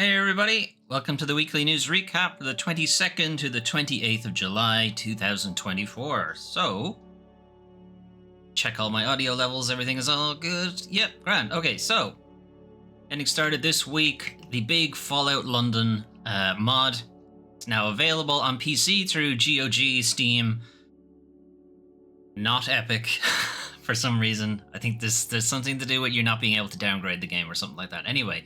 Hey everybody, welcome to the weekly news recap for the 22nd to the 28th of July 2024. So, check all my audio levels, everything is all good? Yep, grand. Okay, so, getting started this week, the big Fallout London mod is now available on PC through GOG, Steam, not Epic for some reason. I think there's something to do with you not being able to downgrade the game or something like that. Anyway,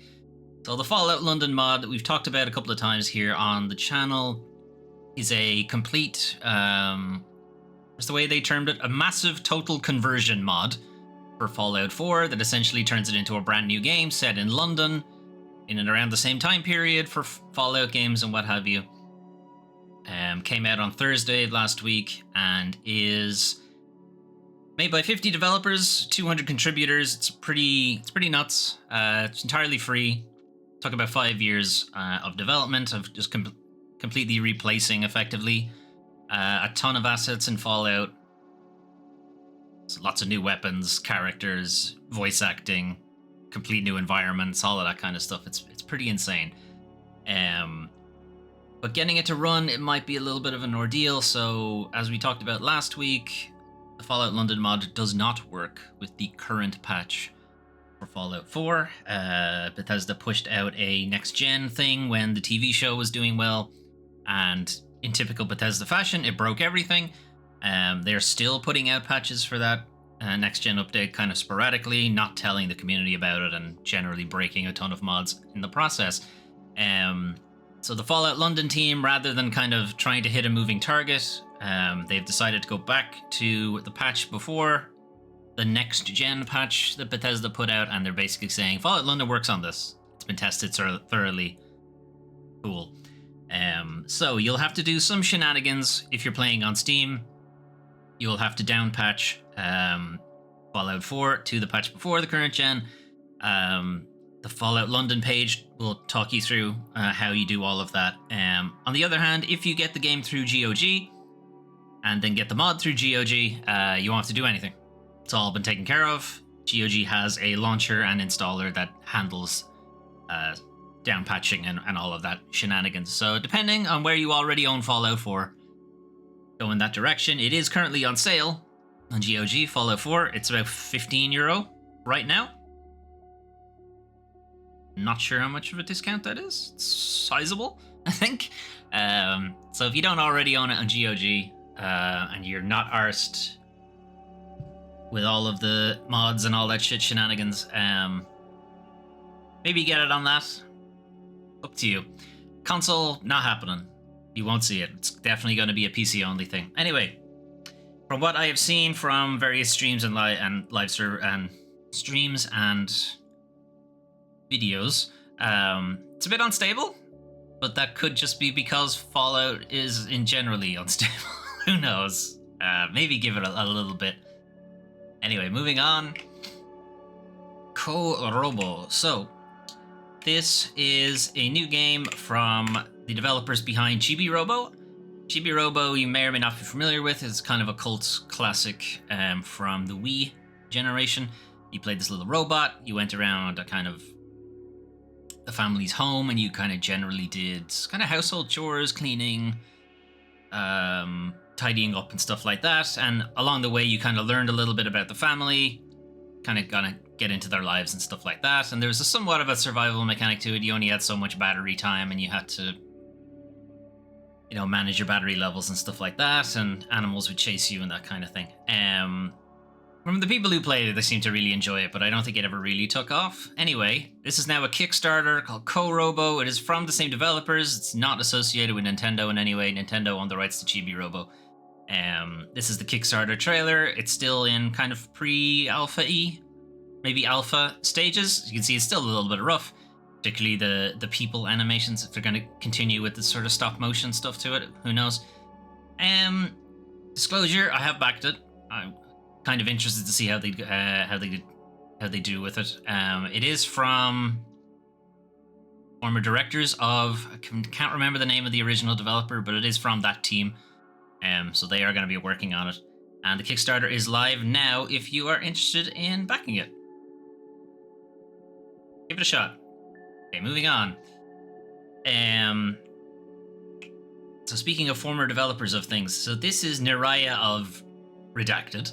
so the Fallout London mod that we've talked about a couple of times here on the channel is a complete, what's the way they termed it? A massive total conversion mod for Fallout 4 that essentially turns it into a brand new game set in London in and around the same time period for Fallout games and what have you. Came out on Thursday last week and is made by 50 developers, 200 contributors. It's pretty nuts. It's entirely free. Talk about 5 years of development of just completely replacing effectively a ton of assets in Fallout. So lots of new weapons, characters, voice acting, complete new environments, all of that kind of stuff. It's pretty insane. But getting it to run, it might be a little bit of an ordeal. So as we talked about last week, the Fallout London mod does not work with the current patch for Fallout 4. Bethesda pushed out a next-gen thing when the TV show was doing well, and in typical Bethesda fashion, it broke everything. They're still putting out patches for that next-gen update kind of sporadically, not telling the community about it, and generally breaking a ton of mods in the process. So the Fallout London team, rather than kind of trying to hit a moving target, they've decided to go back to the patch before the next-gen patch that Bethesda put out, and they're basically saying, Fallout London works on this. It's been tested thoroughly. Cool. So you'll have to do some shenanigans if you're playing on Steam. You'll have to down-patch Fallout 4 to the patch before the current gen. The Fallout London page will talk you through how you do all of that. On the other hand, if you get the game through GOG, and then get the mod through GOG, you won't have to do anything. It's all been taken care of. GOG has a launcher and installer that handles down patching and all of that shenanigans. So depending on where you already own Fallout 4, go in that direction. It is currently on sale on GOG, Fallout 4. It's about €15 right now. Not sure how much of a discount that is. It's sizable, I think. So if you don't already own it on GOG and you're not arsed with all of the mods and all that shit shenanigans, maybe get it on that. Up to you. Console, not happening. You won't see it. It's definitely going to be a PC only thing. Anyway, from what I have seen from various streams and live server and streams and videos, it's a bit unstable, but that could just be because Fallout is in generally unstable. Who knows? Maybe give it a little bit. Anyway, moving on. Co-Robo. So, this is a new game from the developers behind Chibi Robo. Chibi Robo, you may or may not be familiar with. It's kind of a cult classic from the Wii generation. You played this little robot. You went around a kind of the family's home, and you kind of generally did kind of household chores, cleaning, tidying up and stuff like that. And along the way, you kind of learned a little bit about the family, kind of gonna get into their lives and stuff like that. And there was somewhat of a survival mechanic to it. You only had so much battery time, and you had to, manage your battery levels and stuff like that. And animals would chase you and that kind of thing. From the people who played it, they seem to really enjoy it, but I don't think it ever really took off. Anyway, this is now a Kickstarter called Co-Robo. It is from the same developers. It's not associated with Nintendo in any way. Nintendo owned the rights to Chibi Robo. This is the Kickstarter trailer. It's still in kind of pre-alpha-y, maybe alpha stages. You can see it's still a little bit rough, particularly the people animations. If they're going to continue with this sort of stop motion stuff to it, who knows? Disclosure: I have backed it. I'm kind of interested to see how they do with it. It is from former directors of, I can't remember the name of the original developer, but it is from that team. So they are going to be working on it. And the Kickstarter is live now if you are interested in backing it. Give it a shot. Okay, moving on. Um, so speaking of former developers of things, so this is Niraya of Redacted.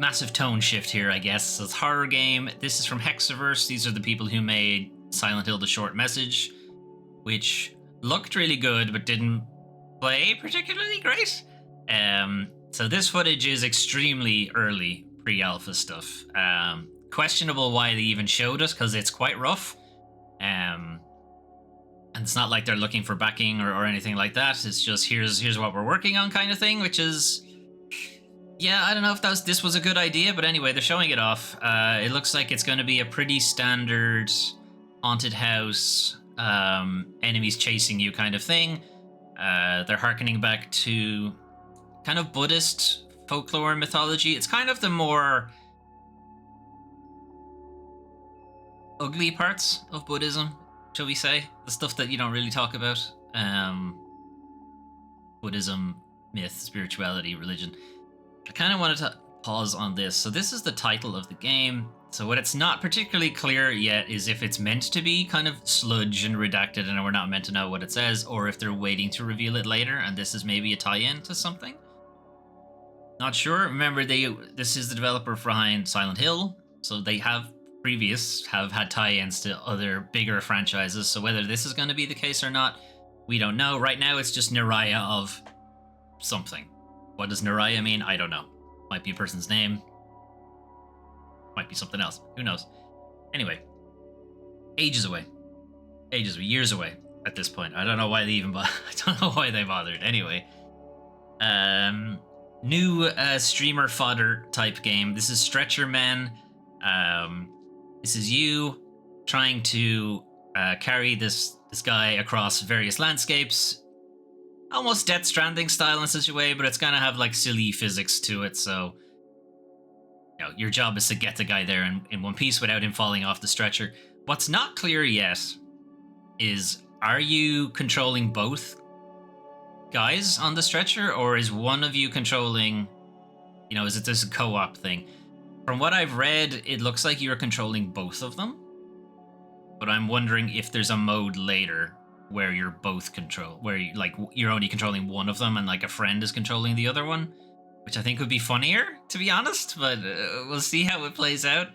Massive tone shift here, I guess. So it's a horror game. This is from Hexaverse. These are the people who made Silent Hill: The Short Message, which looked really good but didn't play particularly great. So this footage is extremely early pre-alpha stuff. Questionable why they even showed it, because it's quite rough. And it's not like they're looking for backing or anything like that. It's just here's what we're working on kind of thing, which is, yeah, I don't know if this was a good idea, but anyway, they're showing it off. It looks like it's going to be a pretty standard haunted house, enemies chasing you kind of thing. They're harkening back to kind of Buddhist folklore and mythology. It's kind of the more ugly parts of Buddhism, shall we say? The stuff that you don't really talk about. Buddhism, myth, spirituality, religion. I kind of wanted to pause on this. So this is the title of the game. So what it's not particularly clear yet is if it's meant to be kind of sludge and redacted and we're not meant to know what it says, or if they're waiting to reveal it later and this is maybe a tie-in to something. Not sure. Remember, this is the developer behind Silent Hill, so they have had tie-ins to other bigger franchises. So whether this is going to be the case or not, we don't know. Right now, it's just Niraya of something. What does Niraya mean? I don't know. Might be a person's name. Might be something else. Who knows? Anyway, ages away, years away at this point. I don't know why they even. I don't know why they bothered. Anyway, new streamer fodder type game. This is Stretcher Men. This is you trying to carry this guy across various landscapes, almost Death Stranding style in such a way, but it's gonna have like silly physics to it. So, you know, your job is to get the guy there in one piece without him falling off the stretcher. What's not clear yet is, are you controlling both guys on the stretcher, or is one of you controlling, you know, is it this co-op thing? From what I've read, it looks like you're controlling both of them, but I'm wondering if there's a mode later where you're both you're only controlling one of them and like a friend is controlling the other one, which I think would be funnier, to be honest, but we'll see how it plays out.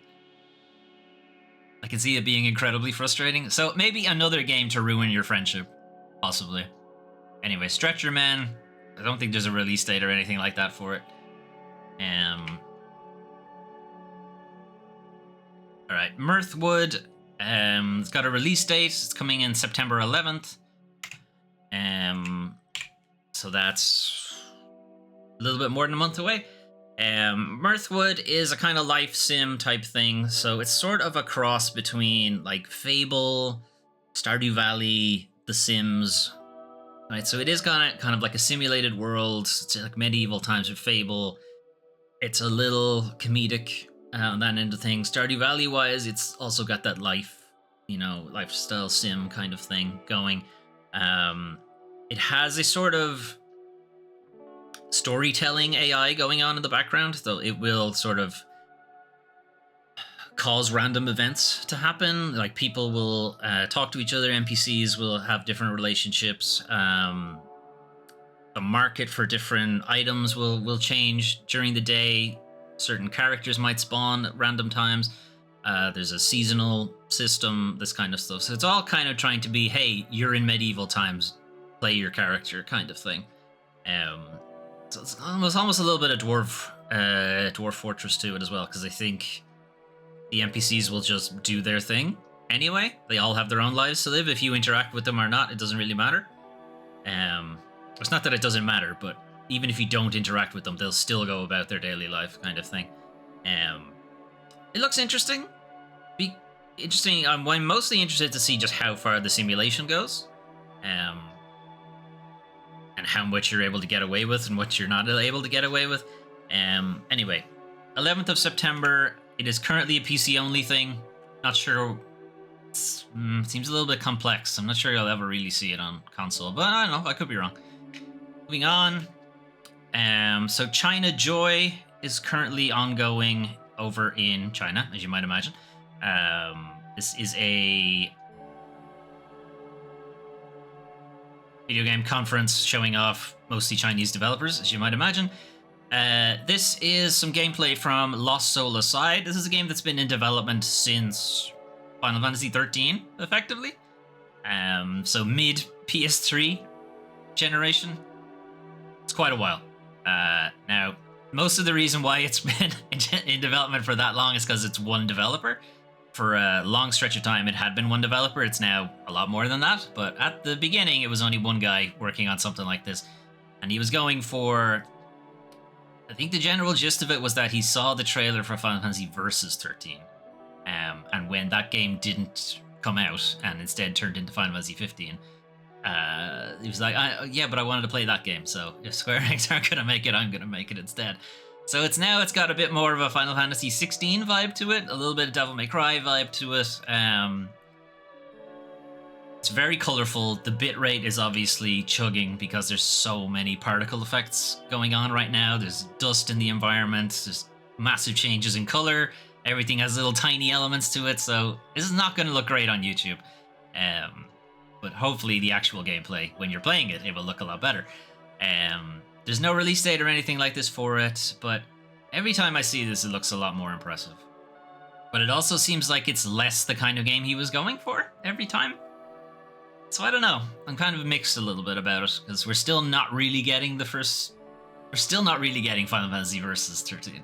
I can see it being incredibly frustrating. So maybe another game to ruin your friendship, possibly. Anyway, Stretcher Man. I don't think there's a release date or anything like that for it. All right, Mirthwood. It's got a release date. It's coming in September 11th. So that's a little bit more than a month away. Mirthwood is a kind of life sim type thing. So it's sort of a cross between like Fable, Stardew Valley, The Sims. Right, so it is kind of like a simulated world. It's like medieval times with Fable. It's a little comedic on that end of things. Stardew Valley wise, it's also got that lifestyle sim kind of thing going. It has a sort of storytelling AI going on in the background, though it will sort of cause random events to happen. Like people will talk to each other, NPCs will have different relationships. The market for different items will change during the day. Certain characters might spawn at random times. There's a seasonal system, this kind of stuff. So it's all kind of trying to be, hey, you're in medieval times, play your character kind of thing. So it's almost a little bit of Dwarf Fortress to it as well, because I think the NPCs will just do their thing anyway. They all have their own lives to live. If you interact with them or not, it doesn't really matter. It's not that it doesn't matter, but even if you don't interact with them, they'll still go about their daily life kind of thing. It looks interesting. I'm mostly interested to see just how far the simulation goes. And how much you're able to get away with and what you're not able to get away with. Anyway, 11th of September. It is currently a PC-only thing. Not sure. It seems a little bit complex. I'm not sure you'll ever really see it on console, but I don't know. I could be wrong. Moving on. So China Joy is currently ongoing over in China, as you might imagine. This is a video game conference showing off mostly Chinese developers, as you might imagine. This is some gameplay from Lost Soul Aside. This is a game that's been in development since Final Fantasy 13, effectively. So mid PS3 generation. It's quite a while. Now, most of the reason why it's been in development for that long is because it's one developer. For a long stretch of time, it had been one developer. It's now a lot more than that. But at the beginning, it was only one guy working on something like this. And he was going for... I think the general gist of it was that he saw the trailer for Final Fantasy Versus 13. And when that game didn't come out and instead turned into Final Fantasy 15, he was like, yeah, but I wanted to play that game. So if Square Enix aren't going to make it, I'm going to make it instead. So it's got a bit more of a Final Fantasy 16 vibe to it, a little bit of Devil May Cry vibe to it. It's very colorful. The bitrate is obviously chugging because there's so many particle effects going on right now. There's dust in the environment. There's massive changes in color. Everything has little tiny elements to it. So this is not going to look great on YouTube. But hopefully the actual gameplay, when you're playing it, it will look a lot better. There's no release date or anything like this for it, but every time I see this, it looks a lot more impressive. But it also seems like it's less the kind of game he was going for every time. So I don't know. I'm kind of mixed a little bit about it, because we're still not really getting Final Fantasy Versus 13,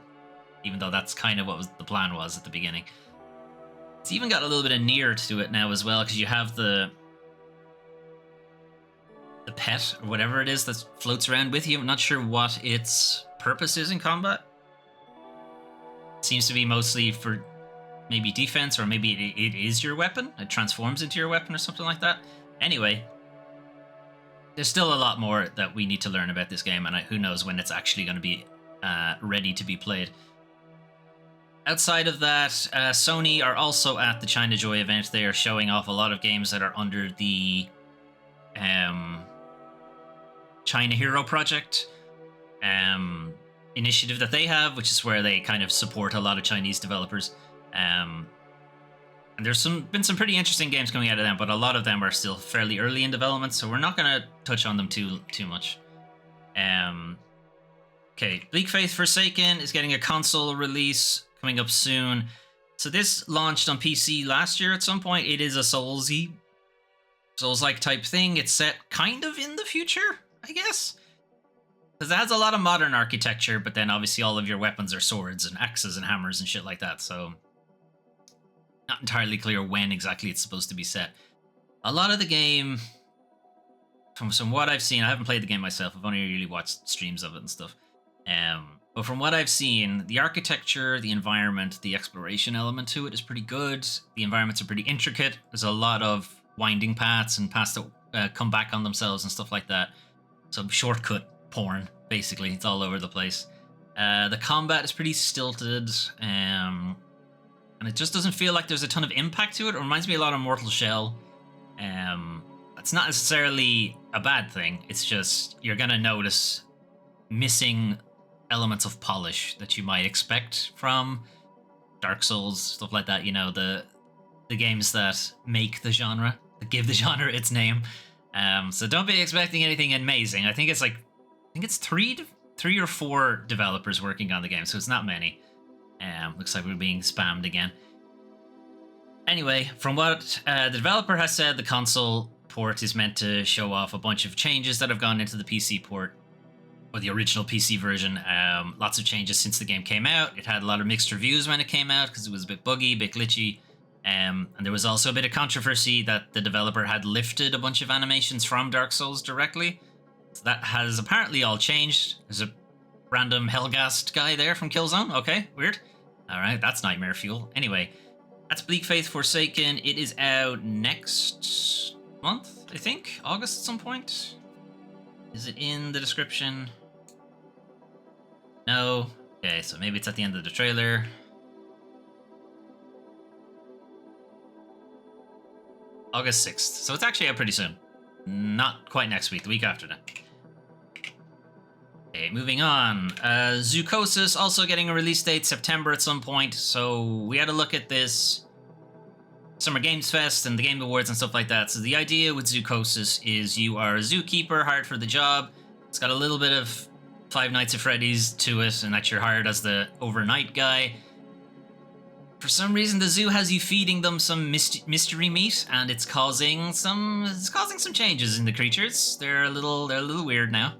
even though that's kind of what the plan was at the beginning. It's even got a little bit of Nier to it now as well, because you have the pet or whatever it is that floats around with you. I'm not sure what its purpose is in combat. It seems to be mostly for maybe defense, or maybe it is your weapon. It transforms into your weapon or something like that. Anyway, there's still a lot more that we need to learn about this game, and who knows when it's actually going to be ready to be played. Outside of that, Sony are also at the China Joy event. They are showing off a lot of games that are under the China Hero Project initiative that they have, which is where they kind of support a lot of Chinese developers. And there's been some pretty interesting games coming out of them, but a lot of them are still fairly early in development, so we're not going to touch on them too much. Okay, Bleak Faith Forsaken is getting a console release coming up soon. So this launched on PC last year at some point. It is a Souls-like type thing. It's set kind of in the future, I guess, because it has a lot of modern architecture, but then obviously all of your weapons are swords and axes and hammers and shit like that, so not entirely clear when exactly it's supposed to be set. A lot of the game, from what I've seen, I haven't played the game myself, I've only really watched streams of it and stuff, but from what I've seen, the architecture, the environment, the exploration element to it is pretty good. The environments are pretty intricate. There's a lot of winding paths and paths that come back on themselves and stuff like that. Some shortcut porn, basically. It's all over the place. The combat is pretty stilted, and it just doesn't feel like there's a ton of impact to it. It reminds me a lot of Mortal Shell. That's not necessarily a bad thing. It's just you're going to notice missing elements of polish that you might expect from Dark Souls, stuff like that. You know, the games that make the genre, that give the genre its name. So don't be expecting anything amazing. I think it's three or four developers working on the game, so it's not many. Looks like we're being spammed again. Anyway, from what the developer has said, the console port is meant to show off a bunch of changes that have gone into the PC port, or the original PC version. Lots of changes since the game came out. It had a lot of mixed reviews when it came out because it was a bit buggy, a bit glitchy. And there was also a bit of controversy that the developer had lifted a bunch of animations from Dark Souls directly. So that has apparently all changed. There's a random Helghast guy there from Killzone. Okay, weird. Alright, that's nightmare fuel. Anyway, that's Bleak Faith Forsaken. It is out next month, I think. August at some point. Is it in the description? No. Okay, so maybe it's at the end of the trailer. August 6th. So it's actually out pretty soon. Not quite next week, the week after that. Okay, moving on. Zoocosis also getting a release date, September at some point. So we had a look at this Summer Games Fest and the Game Awards and stuff like that. So the idea with Zoocosis is you are a zookeeper hired for the job. It's got a little bit of Five Nights at Freddy's to it, and that you're hired as the overnight guy. For some reason, the zoo has you feeding them some mystery meat, and it's causing some changes in the creatures. They're a little weird now.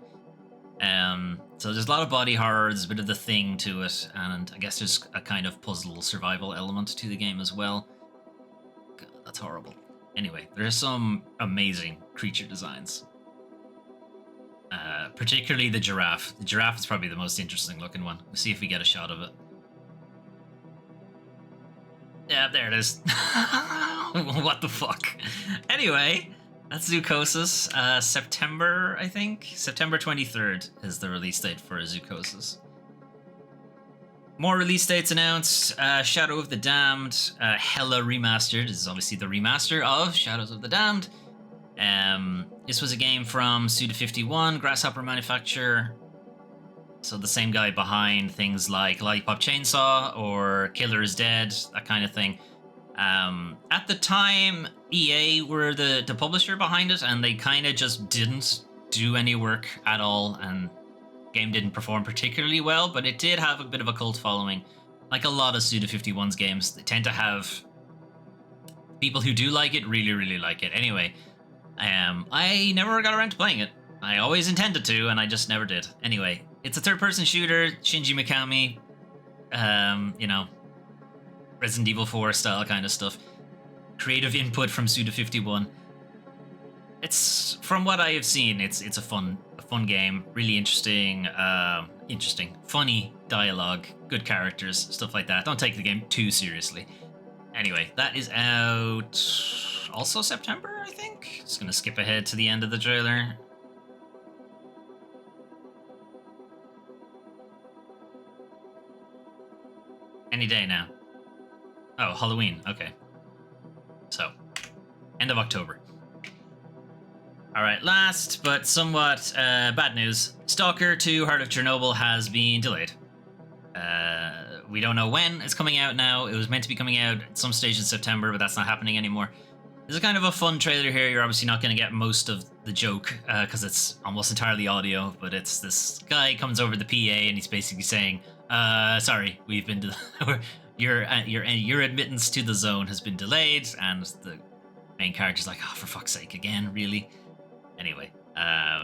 So there's a lot of body horror. There's a bit of the Thing to it, and I guess there's a kind of puzzle survival element to the game as well. God, that's horrible. Anyway, there's some amazing creature designs. Particularly the giraffe. The giraffe is probably the most interesting looking one. Let's see if we get a shot of it. Yeah, there it is. What the fuck? Anyway, that's Zoocosis. September, I think? September 23rd is the release date for Zoocosis. More release dates announced. Shadow of the Damned, Hella Remastered. This is obviously the remaster of Shadows of the Damned. This was a game from Suda51, Grasshopper Manufacture. So the same guy behind things like Lollipop Chainsaw or Killer is Dead, that kind of thing. At the time, EA were the publisher behind it, and they kind of just didn't do any work at all, and the game didn't perform particularly well, but it did have a bit of a cult following. Like a lot of Suda51's games, they tend to have people who do like it really, really like it. Anyway, I never got around to playing it. I always intended to, and I just never did. Anyway, it's a third-person shooter, Shinji Mikami, Resident Evil 4 style kind of stuff. Creative input from Suda51. It's, from what I have seen, it's a fun game, really interesting, funny dialogue, good characters, stuff like that. Don't take the game too seriously. Anyway, that is out also September, I think. Just gonna skip ahead to the end of the trailer. Any day now. Oh, Halloween. Okay. So, end of October. All right, last but somewhat bad news. Stalker 2 Heart of Chernobyl has been delayed. We don't know when it's coming out now. It was meant to be coming out at some stage in September, but that's not happening anymore. There's a kind of a fun trailer here. You're obviously not going to get most of the joke because it's almost entirely audio, but it's this guy comes over the PA and he's basically saying, sorry, we've been your admittance to the zone has been delayed, and the main character's like, oh, for fuck's sake, again, really? Anyway,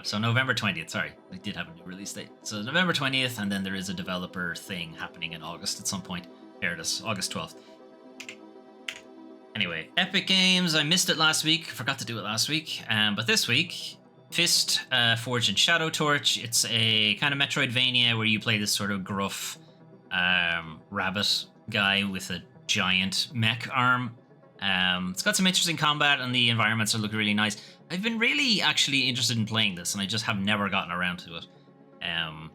so November 20th, sorry, we did have a new release date. So November 20th, and then there is a developer thing happening in August at some point. There it is, August 12th. Anyway, Epic Games, I missed it last week, forgot to do it last week, but this week, Fist, Forged and Shadow Torch. It's a kind of Metroidvania where you play this sort of gruff rabbit guy with a giant mech arm. It's got some interesting combat and the environments are looking really nice. I've been really actually interested in playing this, and I just have never gotten around to it. And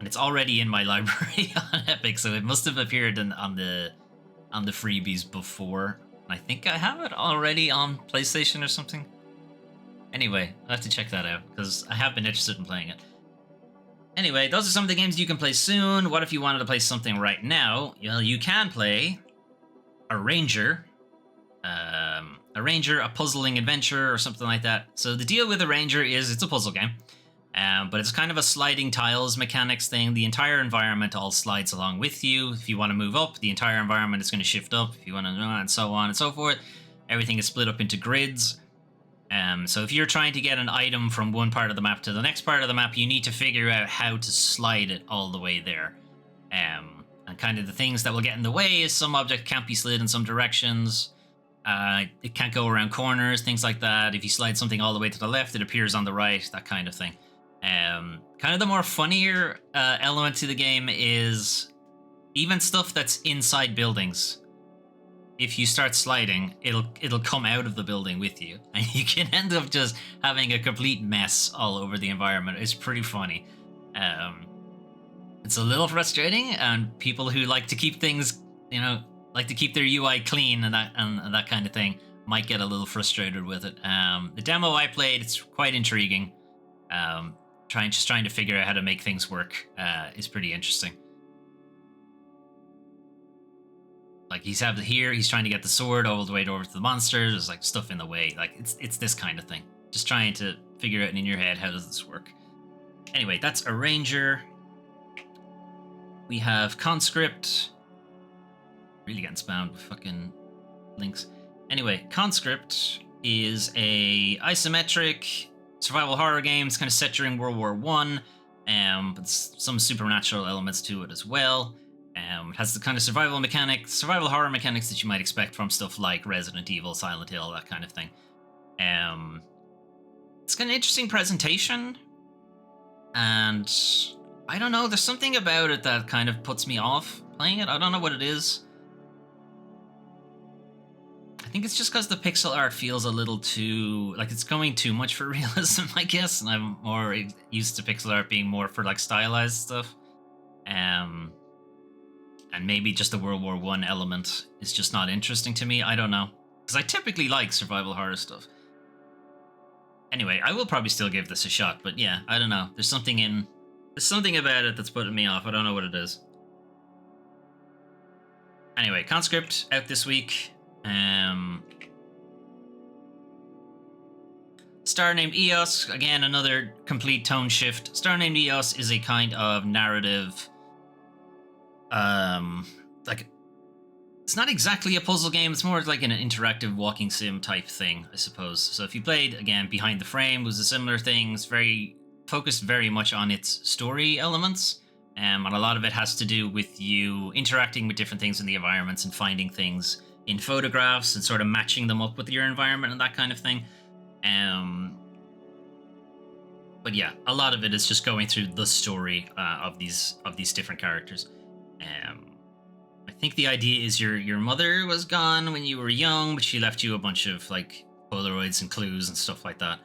it's already in my library on Epic, so it must have appeared on the freebies before. I think I have it already on PlayStation or something. Anyway, I'll have to check that out, because I have been interested in playing it. Anyway, those are some of the games you can play soon. What if you wanted to play something right now? Well, you can play a Ranger. A puzzling adventure or something like that. So the deal with a Ranger is it's a puzzle game. But it's kind of a sliding tiles mechanics thing. The entire environment all slides along with you. If you want to move up, the entire environment is going to shift up. If you want to, and so on and so forth. Everything is split up into grids. So if you're trying to get an item from one part of the map to the next part of the map, you need to figure out how to slide it all the way there. And kind of the things that will get in the way is some object can't be slid in some directions. It can't go around corners, things like that. If you slide something all the way to the left, it appears on the right, that kind of thing. Kind of the more funnier element to the game is even stuff that's inside buildings. If you start sliding, it'll come out of the building with you, and you can end up just having a complete mess all over the environment. It's pretty funny. It's a little frustrating, and people who like to keep things, like to keep their UI clean and that kind of thing might get a little frustrated with it. The demo I played, it's quite intriguing. Trying to figure out how to make things work is pretty interesting. Like he's trying to get the sword all the way over to the monsters. There's like stuff in the way. Like it's this kind of thing. Just trying to figure out in your head, how does this work? Anyway, that's a ranger. We have conscript. Really getting spammed with fucking links. Anyway, conscript is a isometric survival horror game. It's kind of set during World War One, but some supernatural elements to it as well. It has the kind of survival horror mechanics that you might expect from stuff like Resident Evil, Silent Hill, that kind of thing. It's got an interesting presentation, and I don't know, there's something about it that kind of puts me off playing it. I don't know what it is. I think it's just because the pixel art feels a little too, like it's going too much for realism, I guess, and I'm more used to pixel art being more for like stylized stuff. And maybe just the World War One element is just not interesting to me. I don't know, because I typically like survival horror stuff. Anyway, I will probably still give this a shot, but yeah, I don't know. There's something about it that's putting me off. I don't know what it is. Anyway, Conscript out this week. Star Named Eos, again, another complete tone shift. Star Named Eos is a kind of narrative, like, it's not exactly a puzzle game, it's more like an interactive walking sim type thing, I suppose. So if you played, again, Behind the Frame, it was a similar thing. It's focused very much on its story elements, and a lot of it has to do with you interacting with different things in the environments and finding things in photographs and sort of matching them up with your environment and that kind of thing. But yeah, a lot of it is just going through the story of these different characters. I think the idea is your mother was gone when you were young, but she left you a bunch of like Polaroids and clues and stuff like that.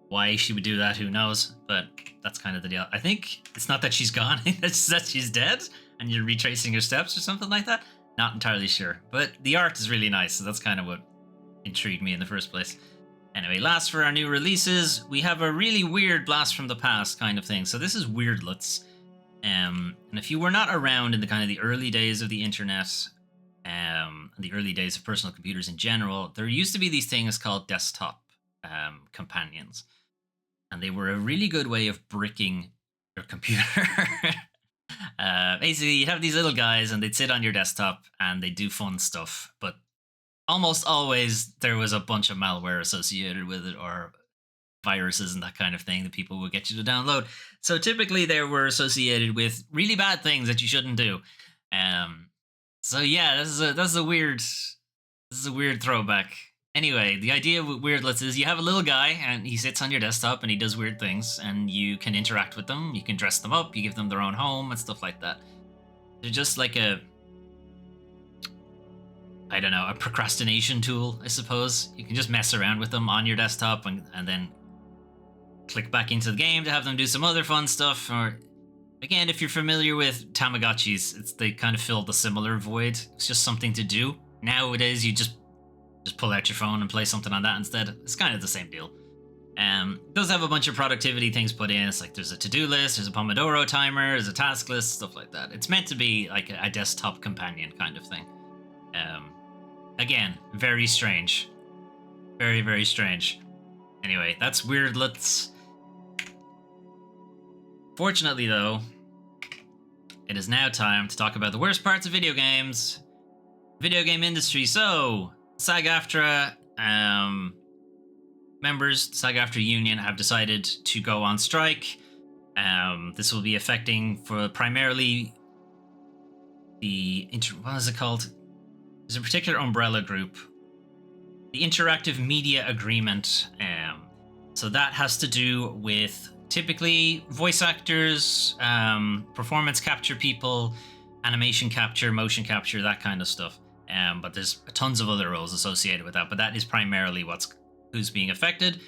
Why she would do that, who knows? But that's kind of the deal. I think it's not that she's gone; it's that she's dead, and you're retracing her steps or something like that. Not entirely sure, but the art is really nice, so that's kind of what intrigued me in the first place. Anyway, last for our new releases, we have a really weird blast from the past kind of thing. So this is Weirdlets. And if you were not around in the kind of the early days of the internet, and the early days of personal computers in general, there used to be these things called desktop companions. And they were a really good way of bricking your computer. Basically, you'd have these little guys and they'd sit on your desktop and they'd do fun stuff, but almost always there was a bunch of malware associated with it, or viruses and that kind of thing that people would get you to download. So typically they were associated with really bad things that you shouldn't do. So yeah, this is a weird throwback. Anyway, the idea with Weirdlets is you have a little guy and he sits on your desktop and he does weird things, and you can interact with them, you can dress them up, you give them their own home and stuff like that. They're just like a procrastination tool, I suppose. You can just mess around with them on your desktop and then click back into the game to have them do some other fun stuff. Or again, if you're familiar with Tamagotchis, they kind of fill the similar void. It's just something to do. Nowadays, you just pull out your phone and play something on that instead. It's kind of the same deal. It does have a bunch of productivity things put in. It's like there's a to-do list, there's a Pomodoro timer, there's a task list, stuff like that. It's meant to be like a desktop companion kind of thing. Again, very strange. Very, very strange. Anyway, that's Weirdlets. Fortunately, though, it is now time to talk about the worst parts of video games. Video game industry. So, SAG-AFTRA members, SAG-AFTRA Union, have decided to go on strike. This will be affecting for primarily what is it called? There's a particular umbrella group, the Interactive Media Agreement. So that has to do with typically voice actors, performance capture people, animation capture, motion capture, that kind of stuff. But there's tons of other roles associated with that. But that is primarily who's being affected.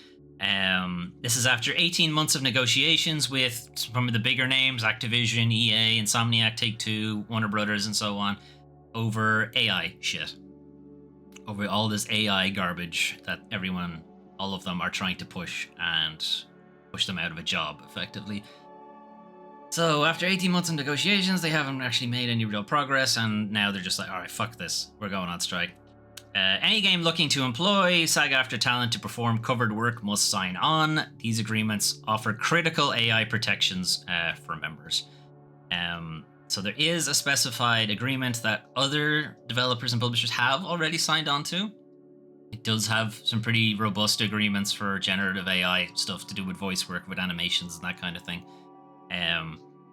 This is after 18 months of negotiations with some of the bigger names, Activision, EA, Insomniac, Take-Two, Warner Brothers, and so on, over AI shit. Over all this AI garbage that all of them are trying to push them out of a job, effectively. So after 18 months of negotiations, they haven't actually made any real progress, and now they're just like, all right, fuck this, we're going on strike. Any game looking to employ SAG-AFTRA talent to perform covered work must sign on. These agreements offer critical AI protections for members. So there is a specified agreement that other developers and publishers have already signed on to. It does have some pretty robust agreements for generative AI stuff to do with voice work, with animations and that kind of thing.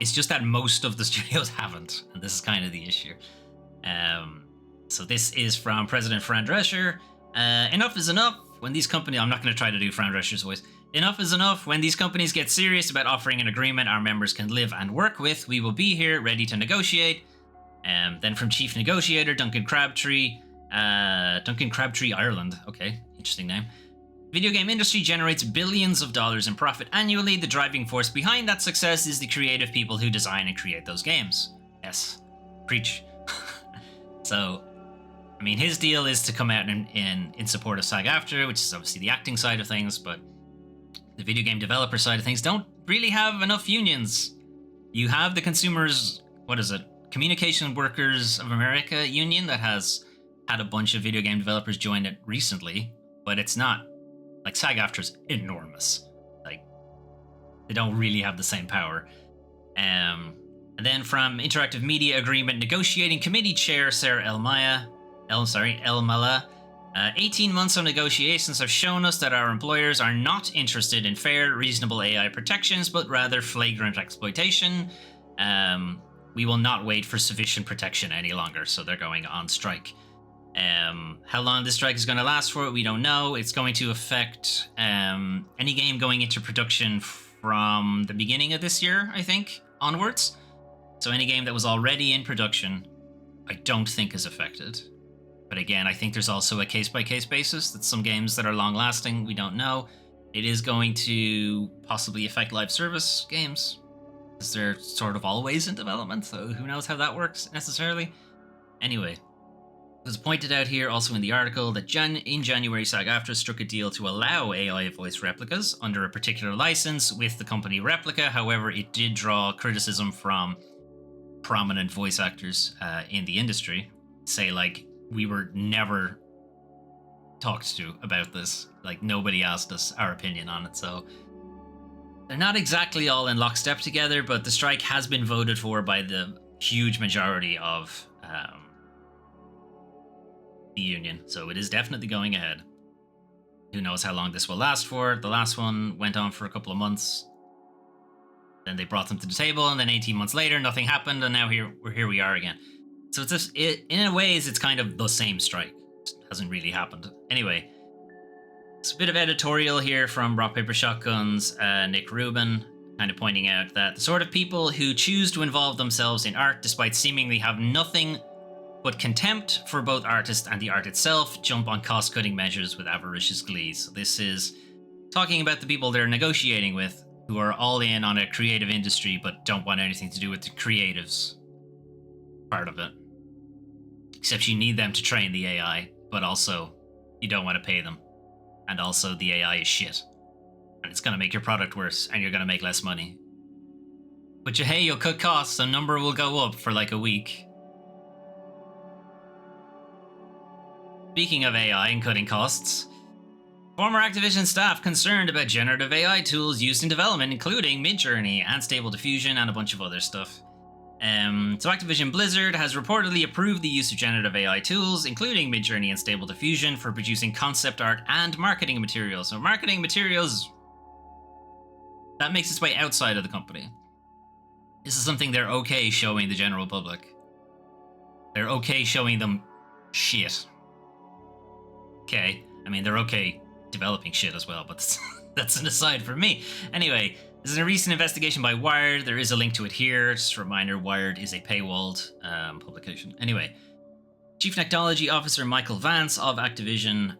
It's just that most of the studios haven't, and this is kind of the issue. So this is from President Fran Drescher. Enough is enough when these companies... I'm not going to try to do Fran Drescher's voice. Enough is enough when these companies get serious about offering an agreement our members can live and work with. We will be here, ready to negotiate. Then from Chief Negotiator Duncan Crabtree, Ireland. Okay, interesting name. Video game industry generates billions of dollars in profit annually. The driving force behind that success is the creative people who design and create those games. Yes, preach. So, I mean, his deal is to come out in support of SAG-AFTRA, which is obviously the acting side of things, but the video game developer side of things don't really have enough unions. You have the consumers, Communication Workers of America union that has had a bunch of video game developers join it recently, but it's not, like, SAG-AFTRA's enormous. Like, they don't really have the same power. And then from Interactive Media Agreement Negotiating Committee Chair Sarah Elmala, 18 months of negotiations have shown us that our employers are not interested in fair, reasonable AI protections, but rather flagrant exploitation. We will not wait for sufficient protection any longer, so they're going on strike. How long this strike is going to last for, we don't know. It's going to affect any game going into production from the beginning of this year, I think, onwards. So any game that was already in production, I don't think is affected. But again, I think there's also a case-by-case basis that some games that are long-lasting, we don't know. It is going to possibly affect live service games, because they're sort of always in development, so who knows how that works necessarily. Anyway, it was pointed out here also in the article that in January, SAG-AFTRA struck a deal to allow AI voice replicas under a particular license with the company Replica. However, it did draw criticism from prominent voice actors in the industry. Say, like, we were never talked to about this. Like, nobody asked us our opinion on it, so they're not exactly all in lockstep together, but the strike has been voted for by the huge majority of the union, so it is definitely going ahead. Who knows how long this will last for? The last one went on for a couple of months. Then they brought them to the table, and then 18 months later, nothing happened, and now here we are again. So it's just, in a ways, it's kind of the same strike. It hasn't really happened. Anyway, it's a bit of editorial here from Rock Paper Shotgun's Nick Rubin, kind of pointing out that the sort of people who choose to involve themselves in art despite seemingly have nothing but contempt for both artists and the art itself jump on cost-cutting measures with avaricious glee. So this is talking about the people they're negotiating with, who are all in on a creative industry but don't want anything to do with the creatives part of it. Except you need them to train the AI, but also you don't want to pay them. And also the AI is shit. And it's going to make your product worse, and you're going to make less money. But hey, you'll cut costs, so number will go up for like a week. Speaking of AI and cutting costs, former Activision staff concerned about generative AI tools used in development, including Midjourney and Stable Diffusion and a bunch of other stuff. So Activision Blizzard has reportedly approved the use of generative AI tools, including Midjourney and Stable Diffusion, for producing concept art and marketing materials. So marketing materials, that makes its way outside of the company. This is something they're okay showing the general public. They're okay showing them shit. Okay, I mean, they're okay developing shit as well, but that's an aside for me. Anyway, this is a recent investigation by Wired. There is a link to it here. Just a reminder, Wired is a paywalled publication. Anyway, Chief Technology Officer Michael Vance of Activision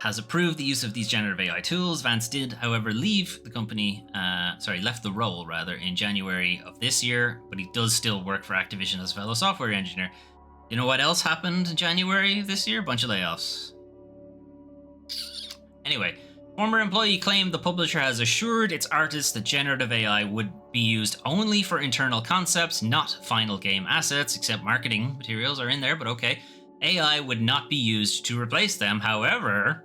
has approved the use of these generative AI tools. Vance did, however, leave the company, left the role, rather, in January of this year, but he does still work for Activision as a fellow software engineer. You know what else happened in January of this year? A bunch of layoffs. Anyway, Former employee claimed the publisher has assured its artists that generative AI would be used only for internal concepts, not final game assets, except marketing materials are in there, but okay. AI would not be used to replace them. However,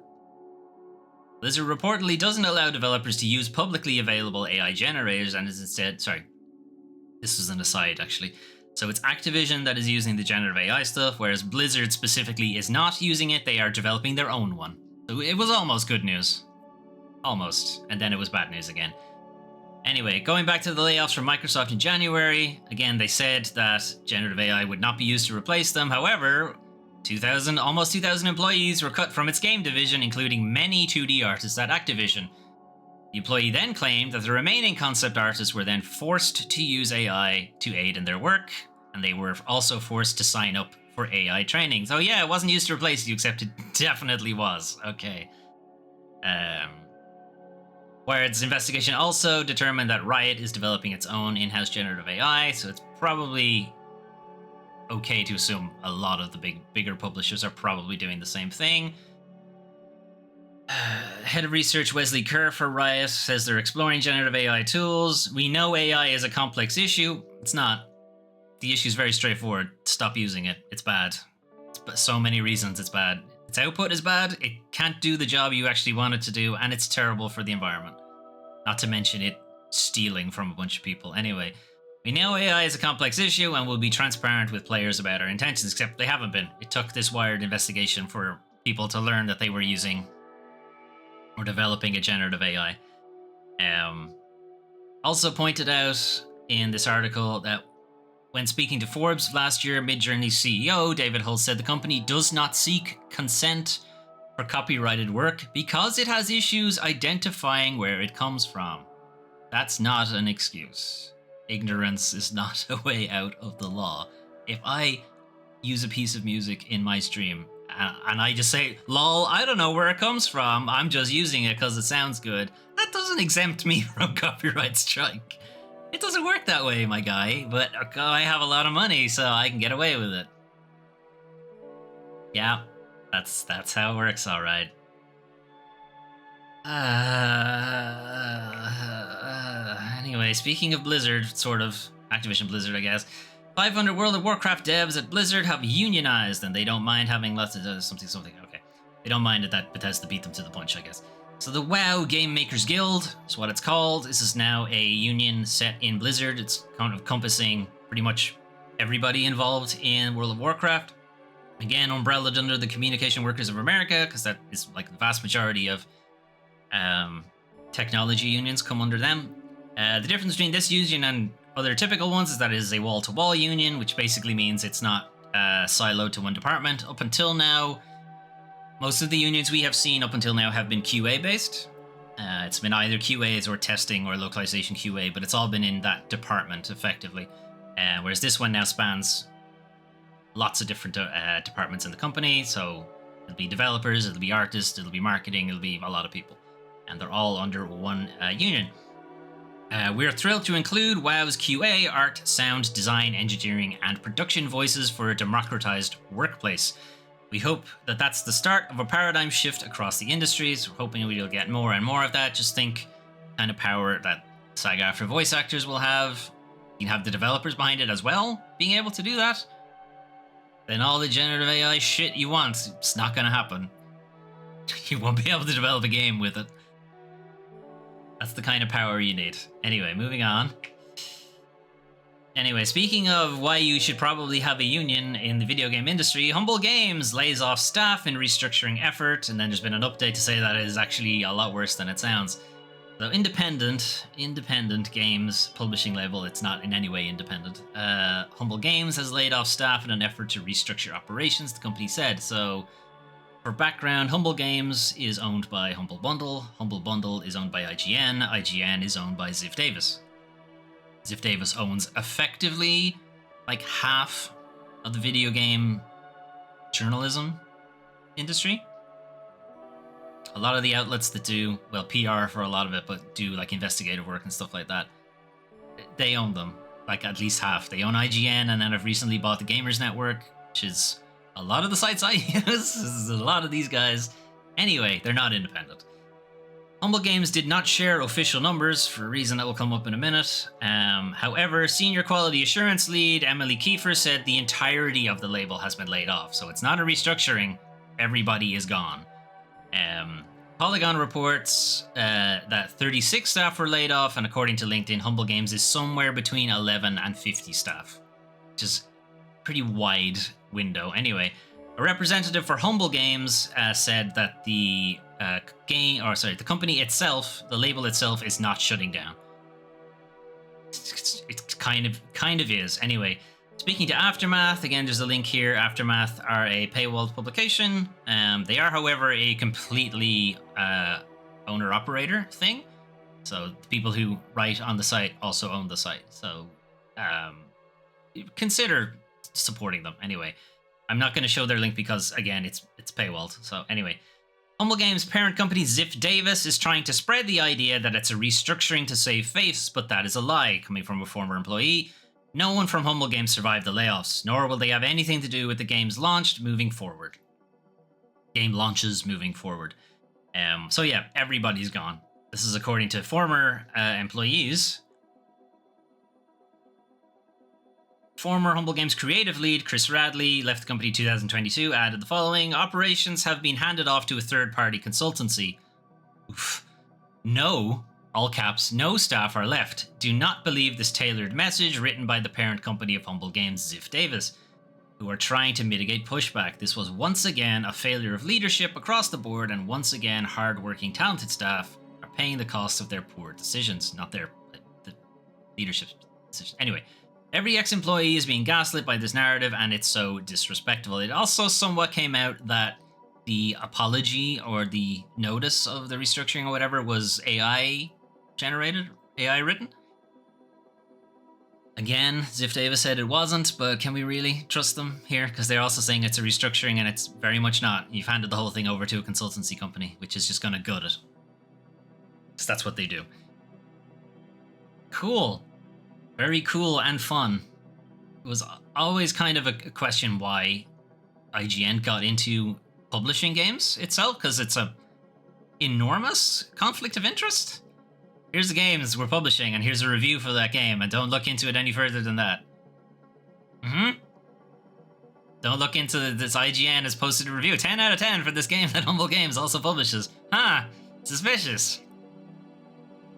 Blizzard reportedly doesn't allow developers to use publicly available AI generators and is instead, sorry, this is an aside actually. So it's Activision that is using the generative AI stuff, whereas Blizzard specifically is not using it. They are developing their own one. So it was almost good news. Almost. And then it was bad news again. Anyway, going back to the layoffs from Microsoft in January, again, they said that generative AI would not be used to replace them. However, almost 2,000 employees were cut from its game division, including many 2D artists at Activision. The employee then claimed that the remaining concept artists were then forced to use AI to aid in their work, and they were also forced to sign up for AI training. So yeah, it wasn't used to replace you, except it definitely was. Okay. Whereas investigation also determined that Riot is developing its own in-house generative AI, so it's probably okay to assume a lot of the bigger publishers are probably doing the same thing. Head of research Wesley Kerr for Riot says they're exploring generative AI tools. We know AI is a complex issue. It's not. The issue is very straightforward. Stop using it. It's bad. It's so many reasons it's bad. Its output is bad, it can't do the job you actually want it to do, and it's terrible for the environment. Not to mention it stealing from a bunch of people. Anyway, we know AI is a complex issue and we'll be transparent with players about our intentions, except they haven't been. It took this Wired investigation for people to learn that they were using or developing a generative AI. Also pointed out in this article that when speaking to Forbes last year, Midjourney's CEO, David Hull, said the company does not seek consent for copyrighted work because it has issues identifying where it comes from. That's not an excuse. Ignorance is not a way out of the law. If I use a piece of music in my stream and I just say, lol, I don't know where it comes from, I'm just using it because it sounds good, that doesn't exempt me from copyright strike. It doesn't work that way, my guy, but I have a lot of money, so I can get away with it. Yeah, that's how it works, all right. Anyway, speaking of Blizzard, sort of Activision Blizzard, I guess. 500 World of Warcraft devs at Blizzard have unionized, and they don't mind having lots of something. Okay, they don't mind that Bethesda beat them to the punch, I guess. So the WoW Game Makers Guild is what it's called. This is now a union set in Blizzard. It's kind of encompassing pretty much everybody involved in World of Warcraft. Again, umbrellaed under the Communication Workers of America, because that is like the vast majority of technology unions come under them. The difference between this union and other typical ones is that it is a wall-to-wall union, which basically means it's not siloed to one department. Up until now, most of the unions we have seen up until now have been QA-based. It's been either QAs or testing or localization QA, but it's all been in that department, effectively. Whereas this one now spans lots of different departments in the company. So it'll be developers, it'll be artists, it'll be marketing, it'll be a lot of people. And they're all under one union. We're thrilled to include WoW's QA, art, sound, design, engineering, and production voices for a democratized workplace. We hope that that's the start of a paradigm shift across the industries. We're hoping we'll get more and more of that. Just think kind of power that SAG-AFTRA voice actors will have. You can have the developers behind it as well, being able to do that. Then all the generative AI shit you want, it's not going to happen. You won't be able to develop a game with it. That's the kind of power you need. Anyway, moving on. Anyway, speaking of why you should probably have a union in the video game industry, Humble Games lays off staff in restructuring effort, and then there's been an update to say that it is actually a lot worse than it sounds. So independent games publishing label, it's not in any way independent. Humble Games has laid off staff in an effort to restructure operations, the company said. So for background, Humble Games is owned by Humble Bundle. Humble Bundle is owned by IGN. IGN is owned by Ziff Davis. Ziff Davis owns effectively like half of the video game journalism industry. A lot of the outlets that do, well, PR for a lot of it, but do like investigative work and stuff like that, they own them, like at least half. They own IGN, and then have recently bought the Gamers Network, which is a lot of the sites I use. This is a lot of these guys. Anyway, they're not independent. Humble Games did not share official numbers for a reason that will come up in a minute. However, senior quality assurance lead Emily Kiefer said the entirety of the label has been laid off. So it's not a restructuring. Everybody is gone. Polygon reports that 36 staff were laid off, and according to LinkedIn, Humble Games is somewhere between 11 and 50 staff, which is a pretty wide window. Anyway, a representative for Humble Games said that the the company itself, the label itself, is not shutting down. It kind of is. Anyway, speaking to Aftermath, again, there's a link here. Aftermath are a paywalled publication. They are, however, a completely owner-operator thing. So the people who write on the site also own the site. So consider supporting them. Anyway, I'm not going to show their link because, again, it's paywalled. So anyway, Humble Games' parent company Ziff Davis is trying to spread the idea that it's a restructuring to save face, but that is a lie, coming from a former employee. No one from Humble Games survived the layoffs, nor will they have anything to do with the games launched moving forward. Game launches moving forward. So yeah, everybody's gone. This is according to former employees. Former Humble Games creative lead Chris Radley left the company in 2022, added the following: operations have been handed off to a third-party consultancy. Oof. No, all caps, no staff are left. Do not believe this tailored message written by the parent company of Humble Games, Ziff Davis, who are trying to mitigate pushback. This was once again a failure of leadership across the board, and once again, hard-working, talented staff are paying the cost of their poor decisions, not the leadership's decisions. Anyway, every ex-employee is being gaslit by this narrative, and it's so disrespectful. It also somewhat came out that the apology or the notice of the restructuring or whatever was AI generated, AI written. Again, Ziff Davis said it wasn't, but can we really trust them here? Because they're also saying it's a restructuring, and it's very much not. You've handed the whole thing over to a consultancy company, which is just going to gut it. Because that's what they do. Cool. Very cool and fun. It was always kind of a question why IGN got into publishing games itself, because it's a enormous conflict of interest. Here's the games we're publishing, and here's a review for that game, and don't look into it any further than that. Don't look into this. IGN has posted a review. 10 out of 10 for this game that Humble Games also publishes. Suspicious.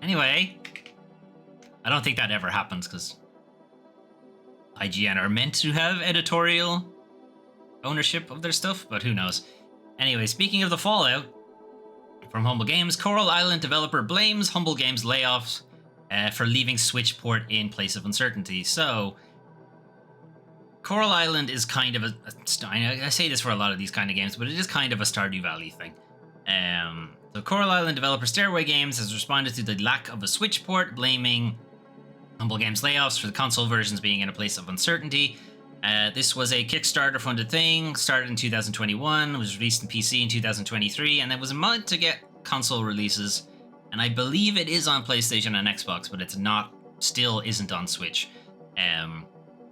Anyway, I don't think that ever happens, because IGN are meant to have editorial ownership of their stuff, but who knows. Anyway, speaking of the fallout from Humble Games, Coral Island developer blames Humble Games layoffs for leaving Switch port in place of uncertainty. So, Coral Island is kind of I say this for a lot of these kind of games, but it is kind of a Stardew Valley thing. So Coral Island developer Stairway Games has responded to the lack of a Switch port, blaming Humble Games layoffs for the console versions being in a place of uncertainty. This was a Kickstarter-funded thing, started in 2021, was released in PC in 2023, and it was meant to get console releases. And I believe it is on PlayStation and Xbox, but it's not, still isn't on Switch. And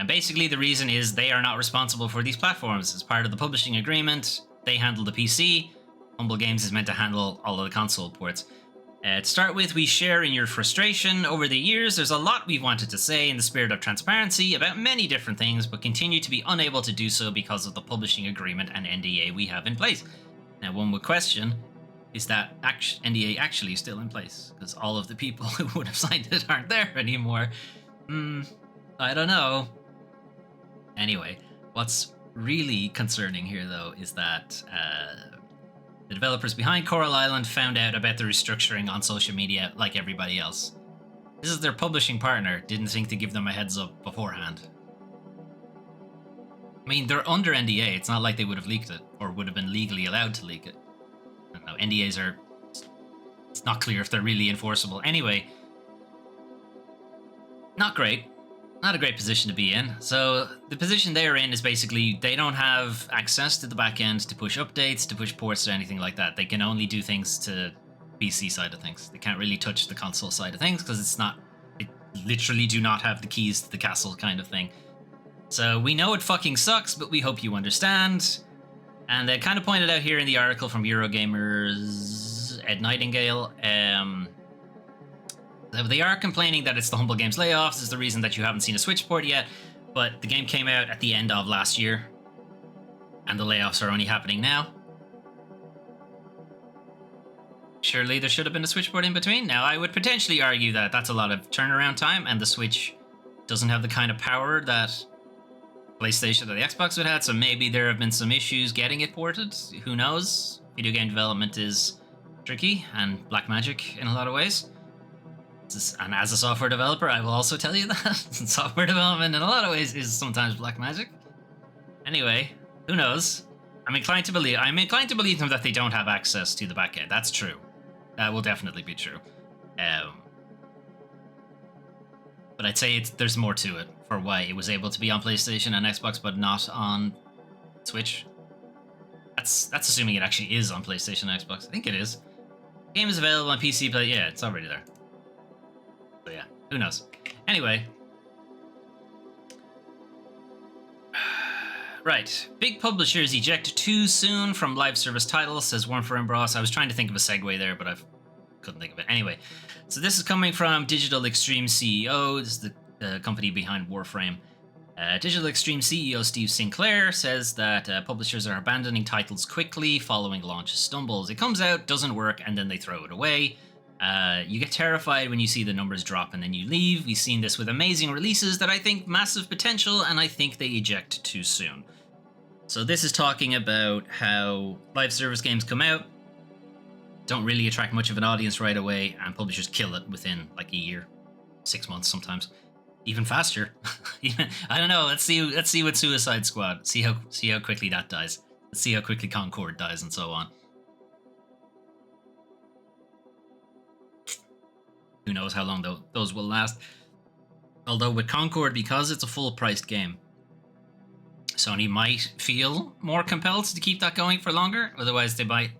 basically the reason is they are not responsible for these platforms. As part of the publishing agreement, they handle the PC. Humble Games is meant to handle all of the console ports. To start with, we share in your frustration. Over the years, there's a lot we've wanted to say in the spirit of transparency about many different things, but continue to be unable to do so because of the publishing agreement and NDA we have in place. Now, one would question, is that NDA actually still in place? Because all of the people who would have signed it aren't there anymore. I don't know. Anyway, what's really concerning here, though, is that the developers behind Coral Island found out about the restructuring on social media like everybody else. This is their publishing partner, didn't think to give them a heads up beforehand. I mean, they're under NDA, it's not like they would have leaked it, or would have been legally allowed to leak it. I don't know, NDAs are... It's not clear if they're really enforceable. Anyway, not great. Not a great position to be in. So the position they're in is basically they don't have access to the back end to push updates, to push ports, or anything like that. They can only do things to PC side of things. They can't really touch the console side of things because it literally do not have the keys to the castle kind of thing. So we know it fucking sucks, but we hope you understand. And they kind of pointed out here in the article from Eurogamer's Ed Nightingale. They are complaining that it's the Humble Games layoffs is the reason that you haven't seen a Switch port yet, but the game came out at the end of last year, and the layoffs are only happening now. Surely there should have been a Switch port in between. Now, I would potentially argue that that's a lot of turnaround time, and the Switch doesn't have the kind of power that PlayStation or the Xbox would have, so maybe there have been some issues getting it ported. Who knows? Video game development is tricky and black magic in a lot of ways. And as a software developer, I will also tell you that software development in a lot of ways is sometimes black magic. Anyway, who knows? I'm inclined to believe them that they don't have access to the backend. That's true. That will definitely be true. But I'd say there's more to it for why it was able to be on PlayStation and Xbox, but not on Switch. That's assuming it actually is on PlayStation and Xbox. I think it is. The game is available on PC, but yeah, it's already there. So yeah, who knows? Anyway. Right. Big publishers eject too soon from live service titles, says Warren Bros. I was trying to think of a segue there, but I couldn't think of it. Anyway, so this is coming from Digital Extreme CEO. This is the company behind Warframe. Digital Extreme CEO Steve Sinclair says that publishers are abandoning titles quickly following launch stumbles. It comes out, doesn't work, and then they throw it away. You get terrified when you see the numbers drop and then you leave. We've seen this with amazing releases that I think massive potential, and I think they eject too soon. So this is talking about how live service games come out, don't really attract much of an audience right away, and publishers kill it within like a year, 6 months sometimes, even faster. I don't know. Let's see what Suicide Squad. See how quickly that dies. Let's see how quickly Concord dies, and so on. Who knows how long those will last. Although with Concord, because it's a full-priced game, Sony might feel more compelled to keep that going for longer. Otherwise, they might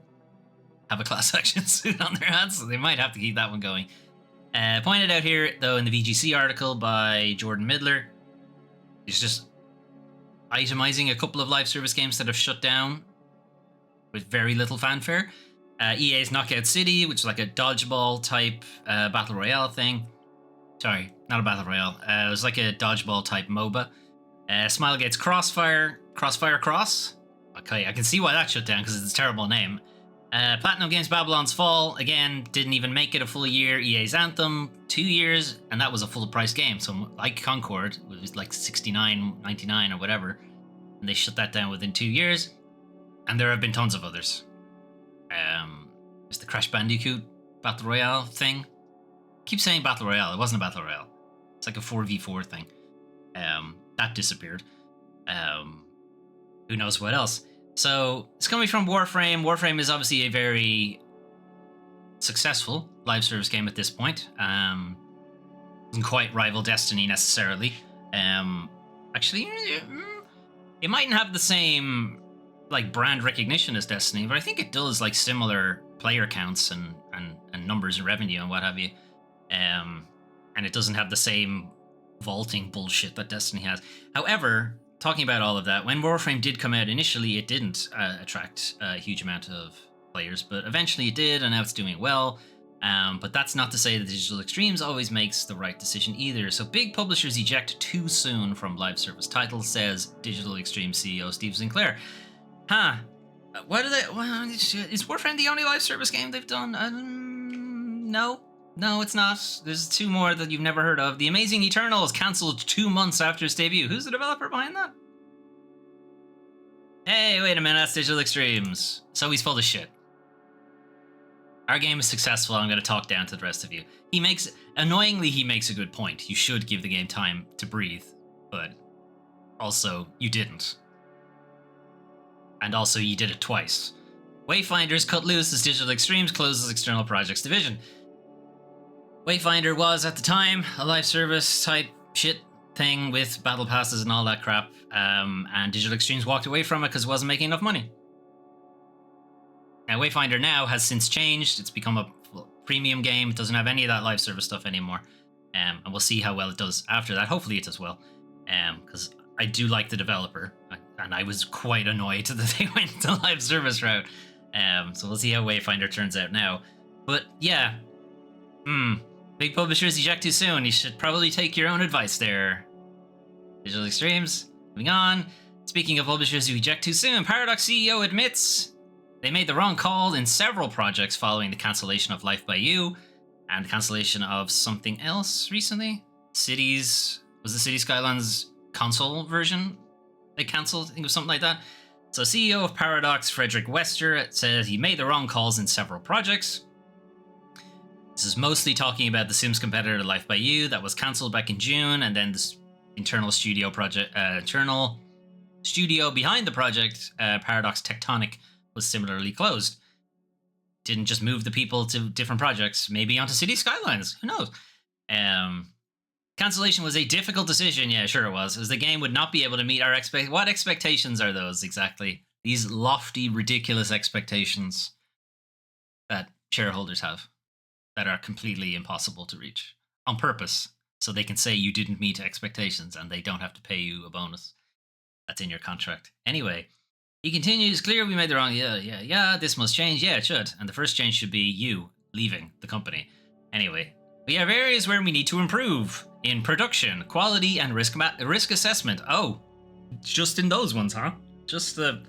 have a class action suit on their hands, so they might have to keep that one going. Pointed out here, though, in the VGC article by Jordan Midler, it's just itemizing a couple of live service games that have shut down with very little fanfare. EA's Knockout City, which is like a dodgeball type battle royale thing. Sorry, not a battle royale. It was like a dodgeball type MOBA. Smilegate's Crossfire Cross. Okay, I can see why that shut down because it's a terrible name. Platinum Games Babylon's Fall, again, didn't even make it a full year. EA's Anthem, 2 years, and that was a full price game. So like Concord, it was like $69.99 or whatever, and they shut that down within 2 years. And there have been tons of others. It's the Crash Bandicoot Battle Royale thing. I keep saying Battle Royale. It wasn't a Battle Royale. It's like a 4v4 thing. That disappeared. Who knows what else? So it's coming from Warframe. Warframe is obviously a very successful live service game at this point. Doesn't quite rival Destiny necessarily. Actually, it mightn't have the same like brand recognition as Destiny, but I think it does like similar player counts and numbers and revenue and what have you. And it doesn't have the same vaulting bullshit that Destiny has. However, talking about all of that, when Warframe did come out initially, it didn't attract a huge amount of players, but eventually it did, and now it's doing well. But that's not to say that Digital Extremes always makes the right decision either. So big publishers eject too soon from live service titles, says Digital Extremes CEO Steve Sinclair. Huh. What are they? Well, is Warframe the only live service game they've done? No, it's not. There's 2 more that you've never heard of. The Amazing Eternals cancelled 2 months after its debut. Who's the developer behind that? Hey, wait a minute. That's Digital Extremes. So he's full of shit. Our game is successful. I'm going to talk down to the rest of you. Annoyingly, he makes a good point. You should give the game time to breathe, but also you didn't. And also you did it twice. Wayfinder's cut loose as Digital Extremes closes external projects division. Wayfinder was, at the time, a live service type shit thing with battle passes and all that crap, and Digital Extremes walked away from it because it wasn't making enough money. Now, Wayfinder now has since changed. It's become a premium game. It doesn't have any of that live service stuff anymore, and we'll see how well it does after that. Hopefully it does well, because I do like the developer, and I was quite annoyed that they went the live service route. So we'll see how Wayfinder turns out now. But yeah, big publishers eject too soon. You should probably take your own advice there. Digital Extremes. Moving on. Speaking of publishers who eject too soon, Paradox CEO admits they made the wrong call in several projects following the cancellation of Life by You and the cancellation of something else recently. Was the City Skylines console version they cancelled? I think it was something like that. So CEO of Paradox, Frederick Wester, says he made the wrong calls in several projects. This is mostly talking about the Sims competitor Life by You that was cancelled back in June, and then this internal studio behind the project, Paradox Tectonic, was similarly closed. Didn't just move the people to different projects, maybe onto City Skylines. Who knows? Cancellation was a difficult decision. Yeah, sure it was. As the game would not be able to meet our What expectations are those exactly? These lofty, ridiculous expectations that shareholders have that are completely impossible to reach on purpose, so they can say you didn't meet expectations and they don't have to pay you a bonus. That's in your contract. Anyway, he continues, clear we made the wrong, this must change, yeah, it should. And the first change should be you leaving the company. Anyway, we have areas where we need to improve in production, quality, and risk assessment. Oh, just in those ones, huh? Just the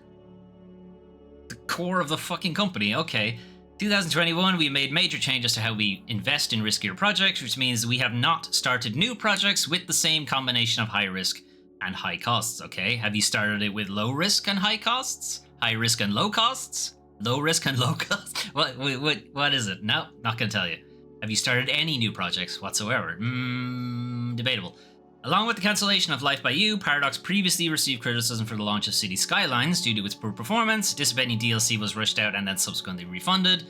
core of the fucking company, okay. 2021, we made major changes to how we invest in riskier projects, which means we have not started new projects with the same combination of high risk and high costs, okay? Have you started it with low risk and high costs? High risk and low costs? Low risk and low costs? What is it? No, not gonna tell you. Have you started any new projects whatsoever? Debatable. Along with the cancellation of Life by You, Paradox previously received criticism for the launch of City Skylines due to its poor performance. Disappointing DLC was rushed out and then subsequently refunded.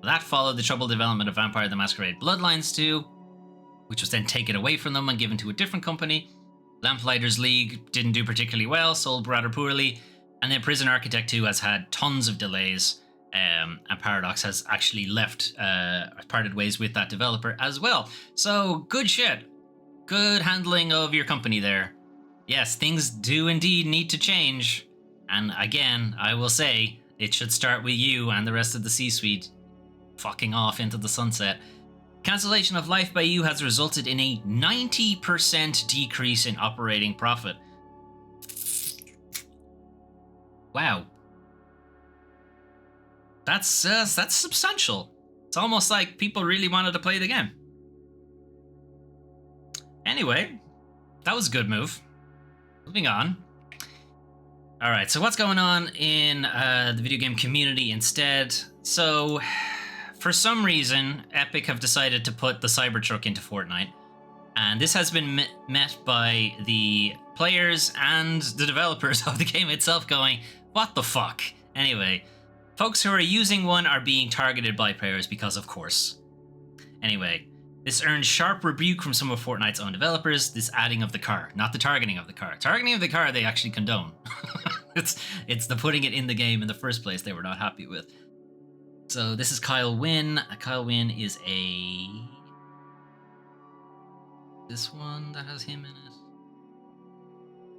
That followed the troubled development of Vampire the Masquerade Bloodlines 2, which was then taken away from them and given to a different company. Lamplighters League didn't do particularly well, sold rather poorly, and then Prison Architect 2 has had tons of delays, and Paradox has actually parted ways with that developer as well. So, good shit. Good handling of your company there. Yes, things do indeed need to change. And again, I will say, it should start with you and the rest of the C-suite fucking off into the sunset. Cancellation of Life by You has resulted in a 90% decrease in operating profit. Wow. That's substantial. It's almost like people really wanted to play the game. Anyway, that was a good move. Moving on. Alright, so what's going on in the video game community instead? So, for some reason, Epic have decided to put the cybertruck into Fortnite. And this has been met by the players and the developers of the game itself going, what the fuck? Anyway, folks who are using one are being targeted by players because of course. Anyway, this earned sharp rebuke from some of Fortnite's own developers, this adding of the car, not the targeting of the car. Targeting of the car, they actually condone. It's the putting it in the game in the first place they were not happy with. So this is Kyle Wynn. Kyle Wynn is this one that has him in it?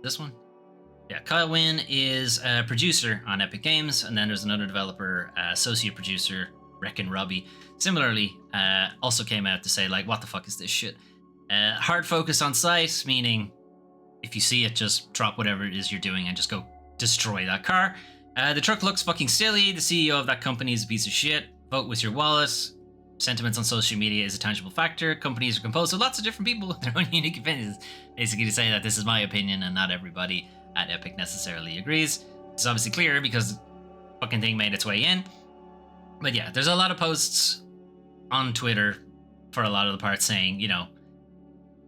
This one? Yeah, Kyle Wynn is a producer on Epic Games, and then there's another developer, associate producer, Reckon Robbie. Similarly, also came out to say, like, what the fuck is this shit? Hard focus on sight, meaning if you see it, just drop whatever it is you're doing and just go destroy that car. The truck looks fucking silly. The CEO of that company is a piece of shit. Vote with your wallet. Sentiments on social media is a tangible factor. Companies are composed of lots of different people with their own unique opinions. Basically to say that this is my opinion and not everybody at Epic necessarily agrees. It's obviously clear because the fucking thing made its way in. But yeah, there's a lot of posts on Twitter for a lot of the parts saying, you know,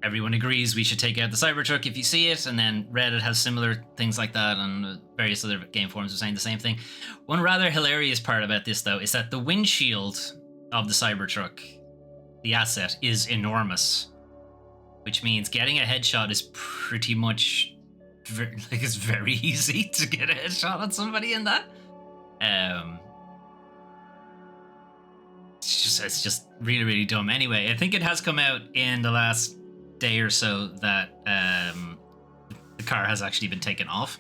everyone agrees we should take out the Cybertruck if you see it, and then Reddit has similar things like that, and various other game forums are saying the same thing. One rather hilarious part about this, though, is that the windshield of the Cybertruck, the asset, is enormous, which means getting a headshot is pretty much it's very easy to get a headshot on somebody in that. It's just really, really dumb. Anyway, I think it has come out in the last day or so that the car has actually been taken off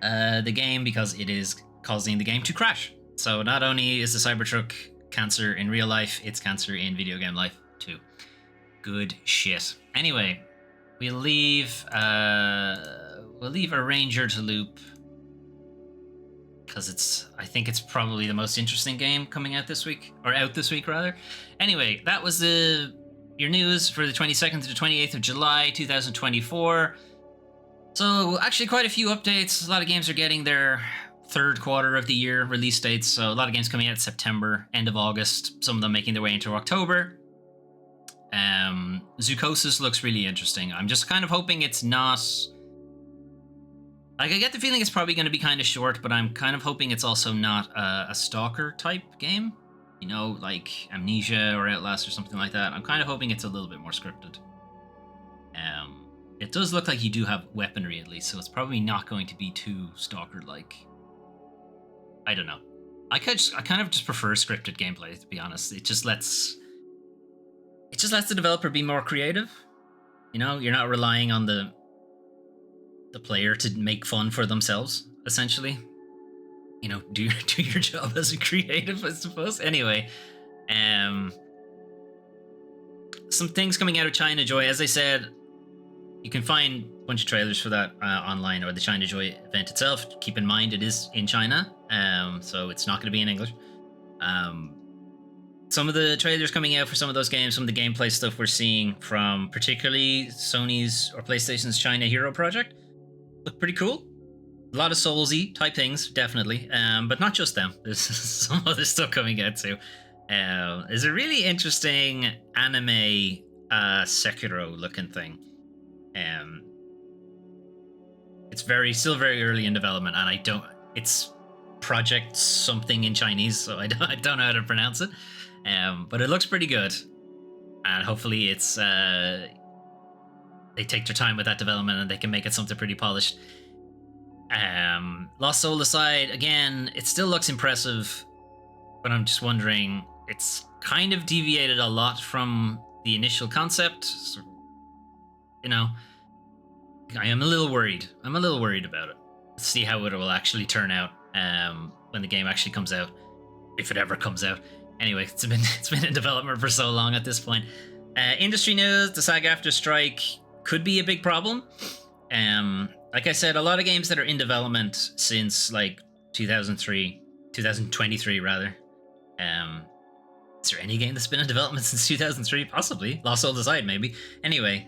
the game because it is causing the game to crash. So not only is the Cybertruck cancer in real life, it's cancer in video game life too. Good shit. Anyway, we'll leave a ranger to loop because I think it's probably the most interesting game coming out this week, or out this week rather. Anyway, that was your news for the 22nd to the 28th of July 2024. So actually quite a few updates. A lot of games are getting their third quarter of the year release dates. So a lot of games coming out September, end of August, some of them making their way into October. Zoocosis looks really interesting. I'm just kind of hoping it's not... Like, I get the feeling it's probably going to be kind of short, but I'm kind of hoping it's also not a stalker type game. You know, like Amnesia or Outlast or something like that. I'm kind of hoping it's a little bit more scripted. It does look like you do have weaponry at least, so it's probably not going to be too stalker-like. I don't know. I kind of just prefer scripted gameplay, to be honest. It just lets the developer be more creative. You know, you're not relying on the player to make fun for themselves, essentially. You know, do your job as a creative, I suppose. Anyway, some things coming out of China Joy. As I said, you can find a bunch of trailers for that online, or the China Joy event itself. Keep in mind, it is in China, so it's not going to be in English. Some of the trailers coming out for some of those games, some of the gameplay stuff we're seeing from particularly Sony's or PlayStation's China Hero Project, look pretty cool. A lot of Soulsy type things, definitely, but not just them. There's some other stuff coming out too. There's a really interesting anime Sekiro looking thing. It's still very early in development, and it's Project something in Chinese, so I don't know how to pronounce it. But it looks pretty good, and hopefully it's they take their time with that development and they can make it something pretty polished. Lost Soul aside, again, it still looks impressive, but I'm just wondering, it's kind of deviated a lot from the initial concept. So, you know, I am a little worried. I'm a little worried about it. Let's see how it will actually turn out when the game actually comes out, if it ever comes out. Anyway, it's been in development for so long at this point. Industry news: the SAG-AFTRA strike could be a big problem. Like I said, a lot of games that are in development since like 2023 rather. Is there any game that's been in development since 2003? Possibly. Lost Soul aside, maybe. Anyway,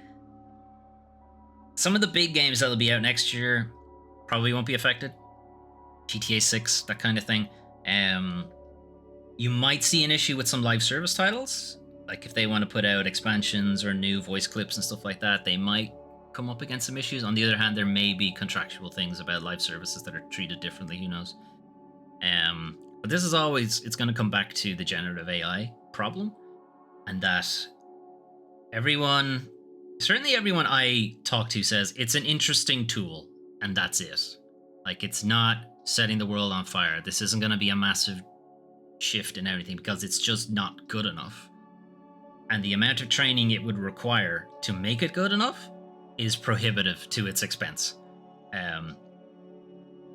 some of the big games that'll be out next year probably won't be affected. GTA 6, that kind of thing. You might see an issue with some live service titles. Like if they want to put out expansions or new voice clips and stuff like that, they might come up against some issues. On the other hand, there may be contractual things about live services that are treated differently, who knows. But this is it's going to come back to the generative AI problem, and that certainly everyone I talk to says it's an interesting tool, and that's it. Like, it's not setting the world on fire. This isn't going to be a massive shift in everything because it's just not good enough. And the amount of training it would require to make it good enough is prohibitive to its expense.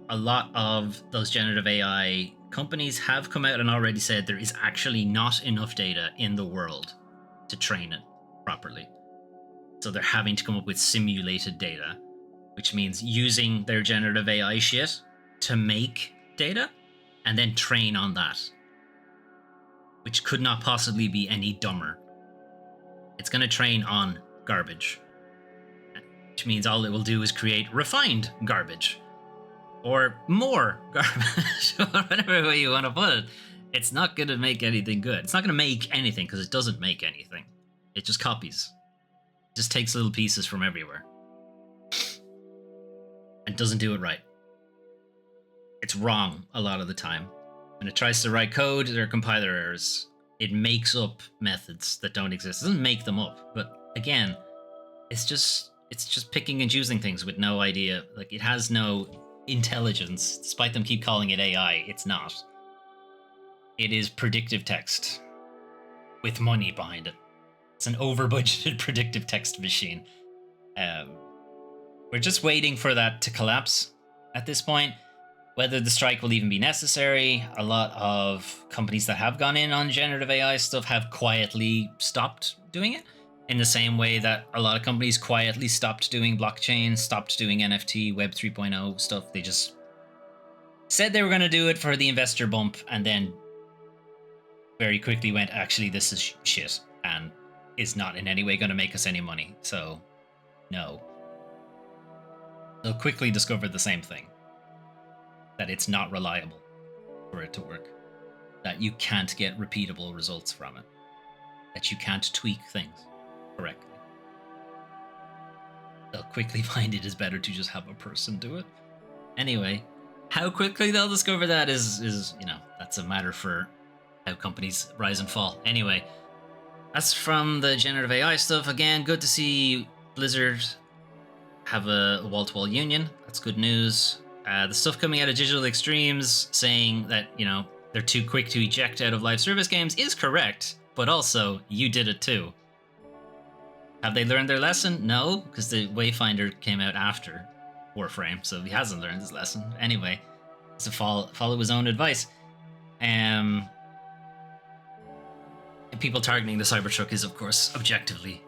A lot of those generative AI companies have come out and already said there is actually not enough data in the world to train it properly. So they're having to come up with simulated data, which means using their generative AI shit to make data and then train on that, which could not possibly be any dumber. It's going to train on garbage, which means all it will do is create refined garbage or more garbage, or whatever way you want to put it. It's not going to make anything good. It's not going to make anything because it doesn't make anything. It just copies. It just takes little pieces from everywhere and doesn't do it right. It's wrong a lot of the time. When it tries to write code, there are compiler errors. It makes up methods that don't exist. It doesn't make them up, but again, it's just picking and choosing things with no idea. Like, it has no intelligence, despite them keep calling it AI. It's not. It is predictive text with money behind it. It's an over-budgeted predictive text machine. We're just waiting for that to collapse at this point. whether the strike will even be necessary. A lot of companies that have gone in on generative AI stuff have quietly stopped doing it, in the same way that a lot of companies quietly stopped doing blockchain, stopped doing NFT, Web 3.0 stuff. They just said they were going to do it for the investor bump, and then very quickly went, actually, this is shit and is not in any way going to make us any money. So, no. They'll quickly discover the same thing, that it's not reliable for it to work, that you can't get repeatable results from it, that you can't tweak things correctly. They'll quickly find it is better to just have a person do it. Anyway, how quickly they'll discover that is that's a matter for how companies rise and fall. Anyway, that's from the generative AI stuff. Again, good to see Blizzard have a wall-to-wall union. That's good news. The stuff coming out of Digital Extremes saying that, they're too quick to eject out of live service games is correct, but also, you did it too. Have they learned their lesson? No, because the Wayfinder came out after Warframe, so he hasn't learned his lesson. Anyway, to follow his own advice. People targeting the cybertruck is, of course, objectively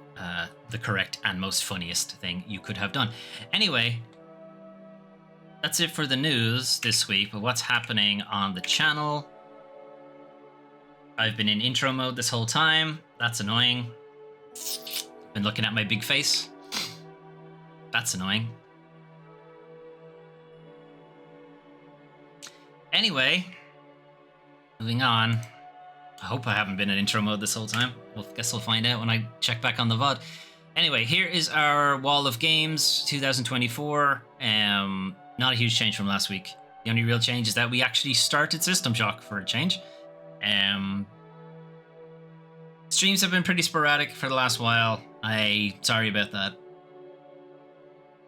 the correct and most funniest thing you could have done. Anyway, that's it for the news this week. But what's happening on the channel? I've been in intro mode this whole time. That's annoying. Been looking at my big face. That's annoying. Anyway, moving on. I hope I haven't been in intro mode this whole time. Well, guess we'll find out when I check back on the VOD. Anyway, here is our wall of games 2024. Not a huge change from last week. The only real change is that we actually started System Shock for a change. Streams have been pretty sporadic for the last while. Sorry about that.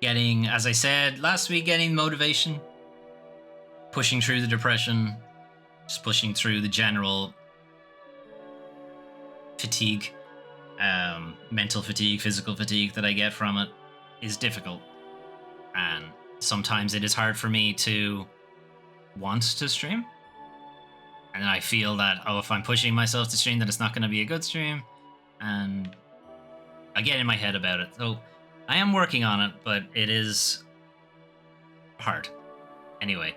Getting, as I said last week, getting motivation. Pushing through the depression. Just pushing through the general fatigue, mental fatigue, physical fatigue that I get from it is difficult. And sometimes it is hard for me to want to stream. And I feel that, if I'm pushing myself to stream, that it's not going to be a good stream. And I get in my head about it. So I am working on it, but it is hard. Anyway.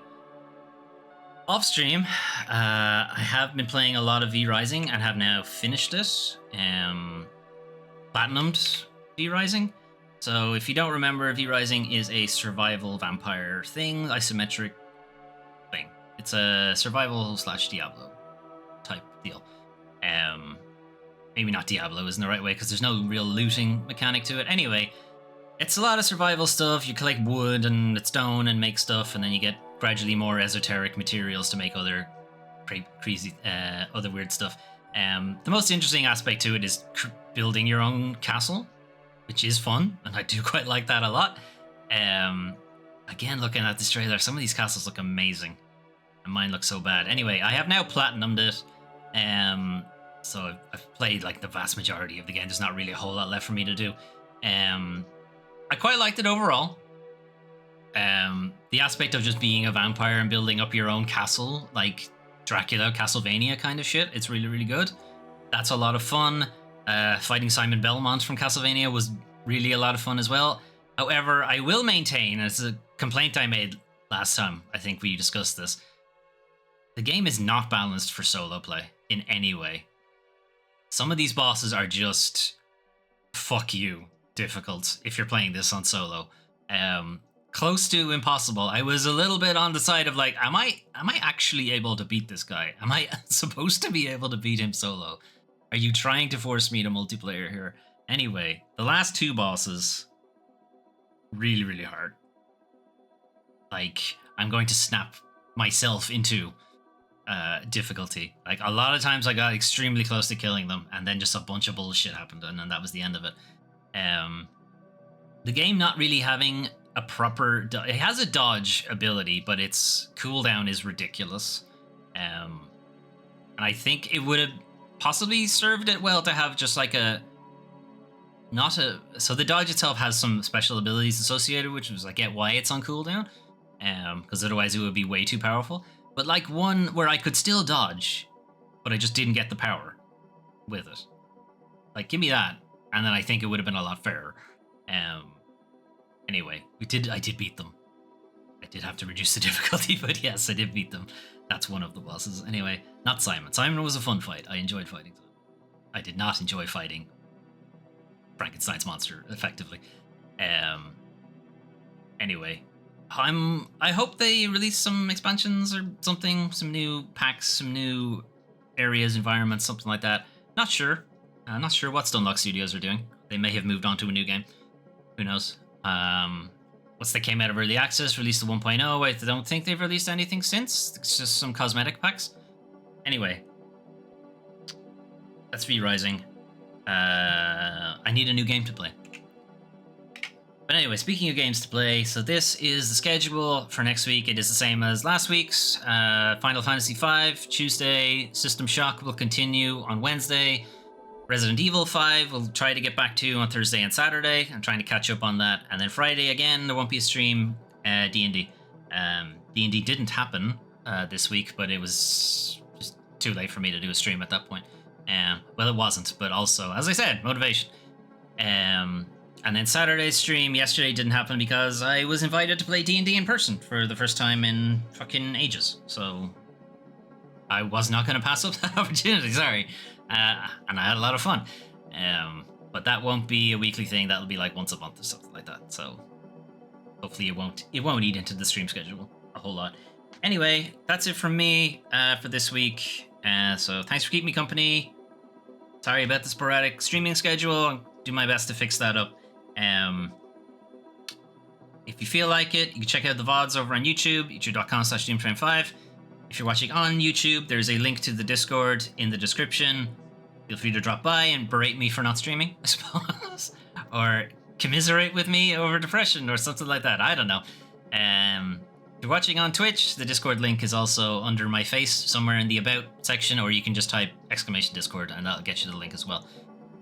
Off stream, I have been playing a lot of V Rising and have now finished it. Platinumed V Rising. So if you don't remember, V Rising is a survival vampire thing, isometric thing. It's a survival / Diablo type deal. Maybe not Diablo isn't the right way because there's no real looting mechanic to it. Anyway, it's a lot of survival stuff. You collect wood and stone and make stuff, and then you get gradually more esoteric materials to make other crazy, other weird stuff. The most interesting aspect to it is building your own castle, which is fun, and I do quite like that a lot. Again, looking at this trailer, some of these castles look amazing, and mine look so bad. Anyway, I have now platinumed it, so I've played like the vast majority of the game. There's not really a whole lot left for me to do. I quite liked it overall. The aspect of just being a vampire and building up your own castle, like Dracula, Castlevania kind of shit, it's really, really good. That's a lot of fun. Fighting Simon Belmont from Castlevania was really a lot of fun as well. However, I will maintain, as a complaint I made last time, I think we discussed this, the game is not balanced for solo play in any way. Some of these bosses are just fuck you difficult if you're playing this on solo. Close to impossible. I was a little bit on the side of like, am I actually able to beat this guy? Am I supposed to be able to beat him solo? Are you trying to force me to multiplayer here? Anyway, the last two bosses, really, really hard. Like, I'm going to snap myself into difficulty. Like, a lot of times I got extremely close to killing them, and then just a bunch of bullshit happened, and then that was the end of it. The game not really having a proper... It has a dodge ability, but its cooldown is ridiculous. And I think it would have possibly served it well to have just like a... So the dodge itself has some special abilities associated, which was I get why it's on cooldown. because otherwise it would be way too powerful. But like one where I could still dodge, but I just didn't get the power with it. Like, give me that, and then I think it would have been a lot fairer. Anyway, I did beat them. I did have to reduce the difficulty, but yes, I did beat them. That's one of the bosses. Anyway, not Simon. Simon was a fun fight. I enjoyed fighting Simon. I did not enjoy fighting Frankenstein's monster effectively. Anyway, I hope they release some expansions or something, some new packs, some new areas, environments, something like that. Not sure. Not sure what Stunlock Studios are doing. They may have moved on to a new game. Who knows? Once they came out of early access, released the 1.0. I don't think they've released anything since. It's just some cosmetic packs. Anyway, that's V Rising. I need a new game to play. But anyway, speaking of games to play, so this is the schedule for next week. It is the same as last week's. Final Fantasy V, Tuesday. System Shock will continue on Wednesday. Resident Evil 5 we'll try to get back to on Thursday and Saturday. I'm trying to catch up on that. And then Friday again, there won't be a stream. D&D. D&D didn't happen this week, but it was just too late for me to do a stream at that point. Well, it wasn't, but also, as I said, motivation. And then Saturday's stream yesterday didn't happen because I was invited to play D&D in person for the first time in fucking ages. So I was not going to pass up that opportunity, sorry. And I had a lot of fun. But that won't be a weekly thing. That'll be like once a month or something like that. So hopefully it won't eat into the stream schedule a whole lot. Anyway, that's it from me for this week. So thanks for keeping me company. Sorry about the sporadic streaming schedule. I'll do my best to fix that up. If you feel like it, you can check out the VODs over on YouTube, youtube.com/DoomTrain5. If you're watching on YouTube, there's a link to the Discord in the description. Feel free to drop by and berate me for not streaming, I suppose. Or commiserate with me over depression or something like that. I don't know. If you're watching on Twitch, the Discord link is also under my face somewhere in the About section, or you can just type !Discord and that'll get you the link as well.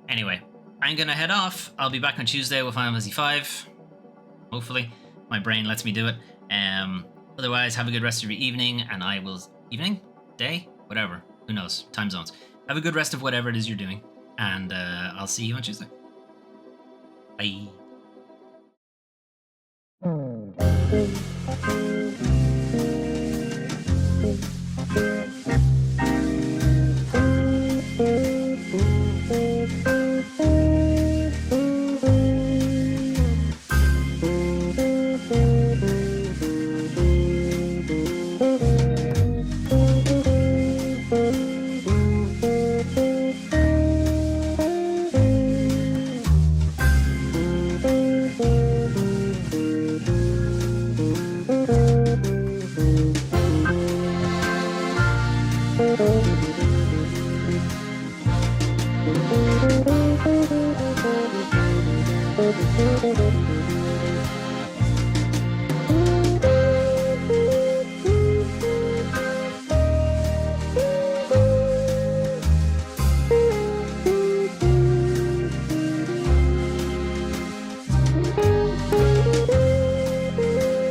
Anyway, I'm going to head off. I'll be back on Tuesday with Final Fantasy V. Hopefully. My brain lets me do it. Otherwise, have a good rest of your evening, and I will... Evening? Day? Whatever. Who knows? Time zones. Have a good rest of whatever it is you're doing, and I'll see you on Tuesday. Bye. Thank you.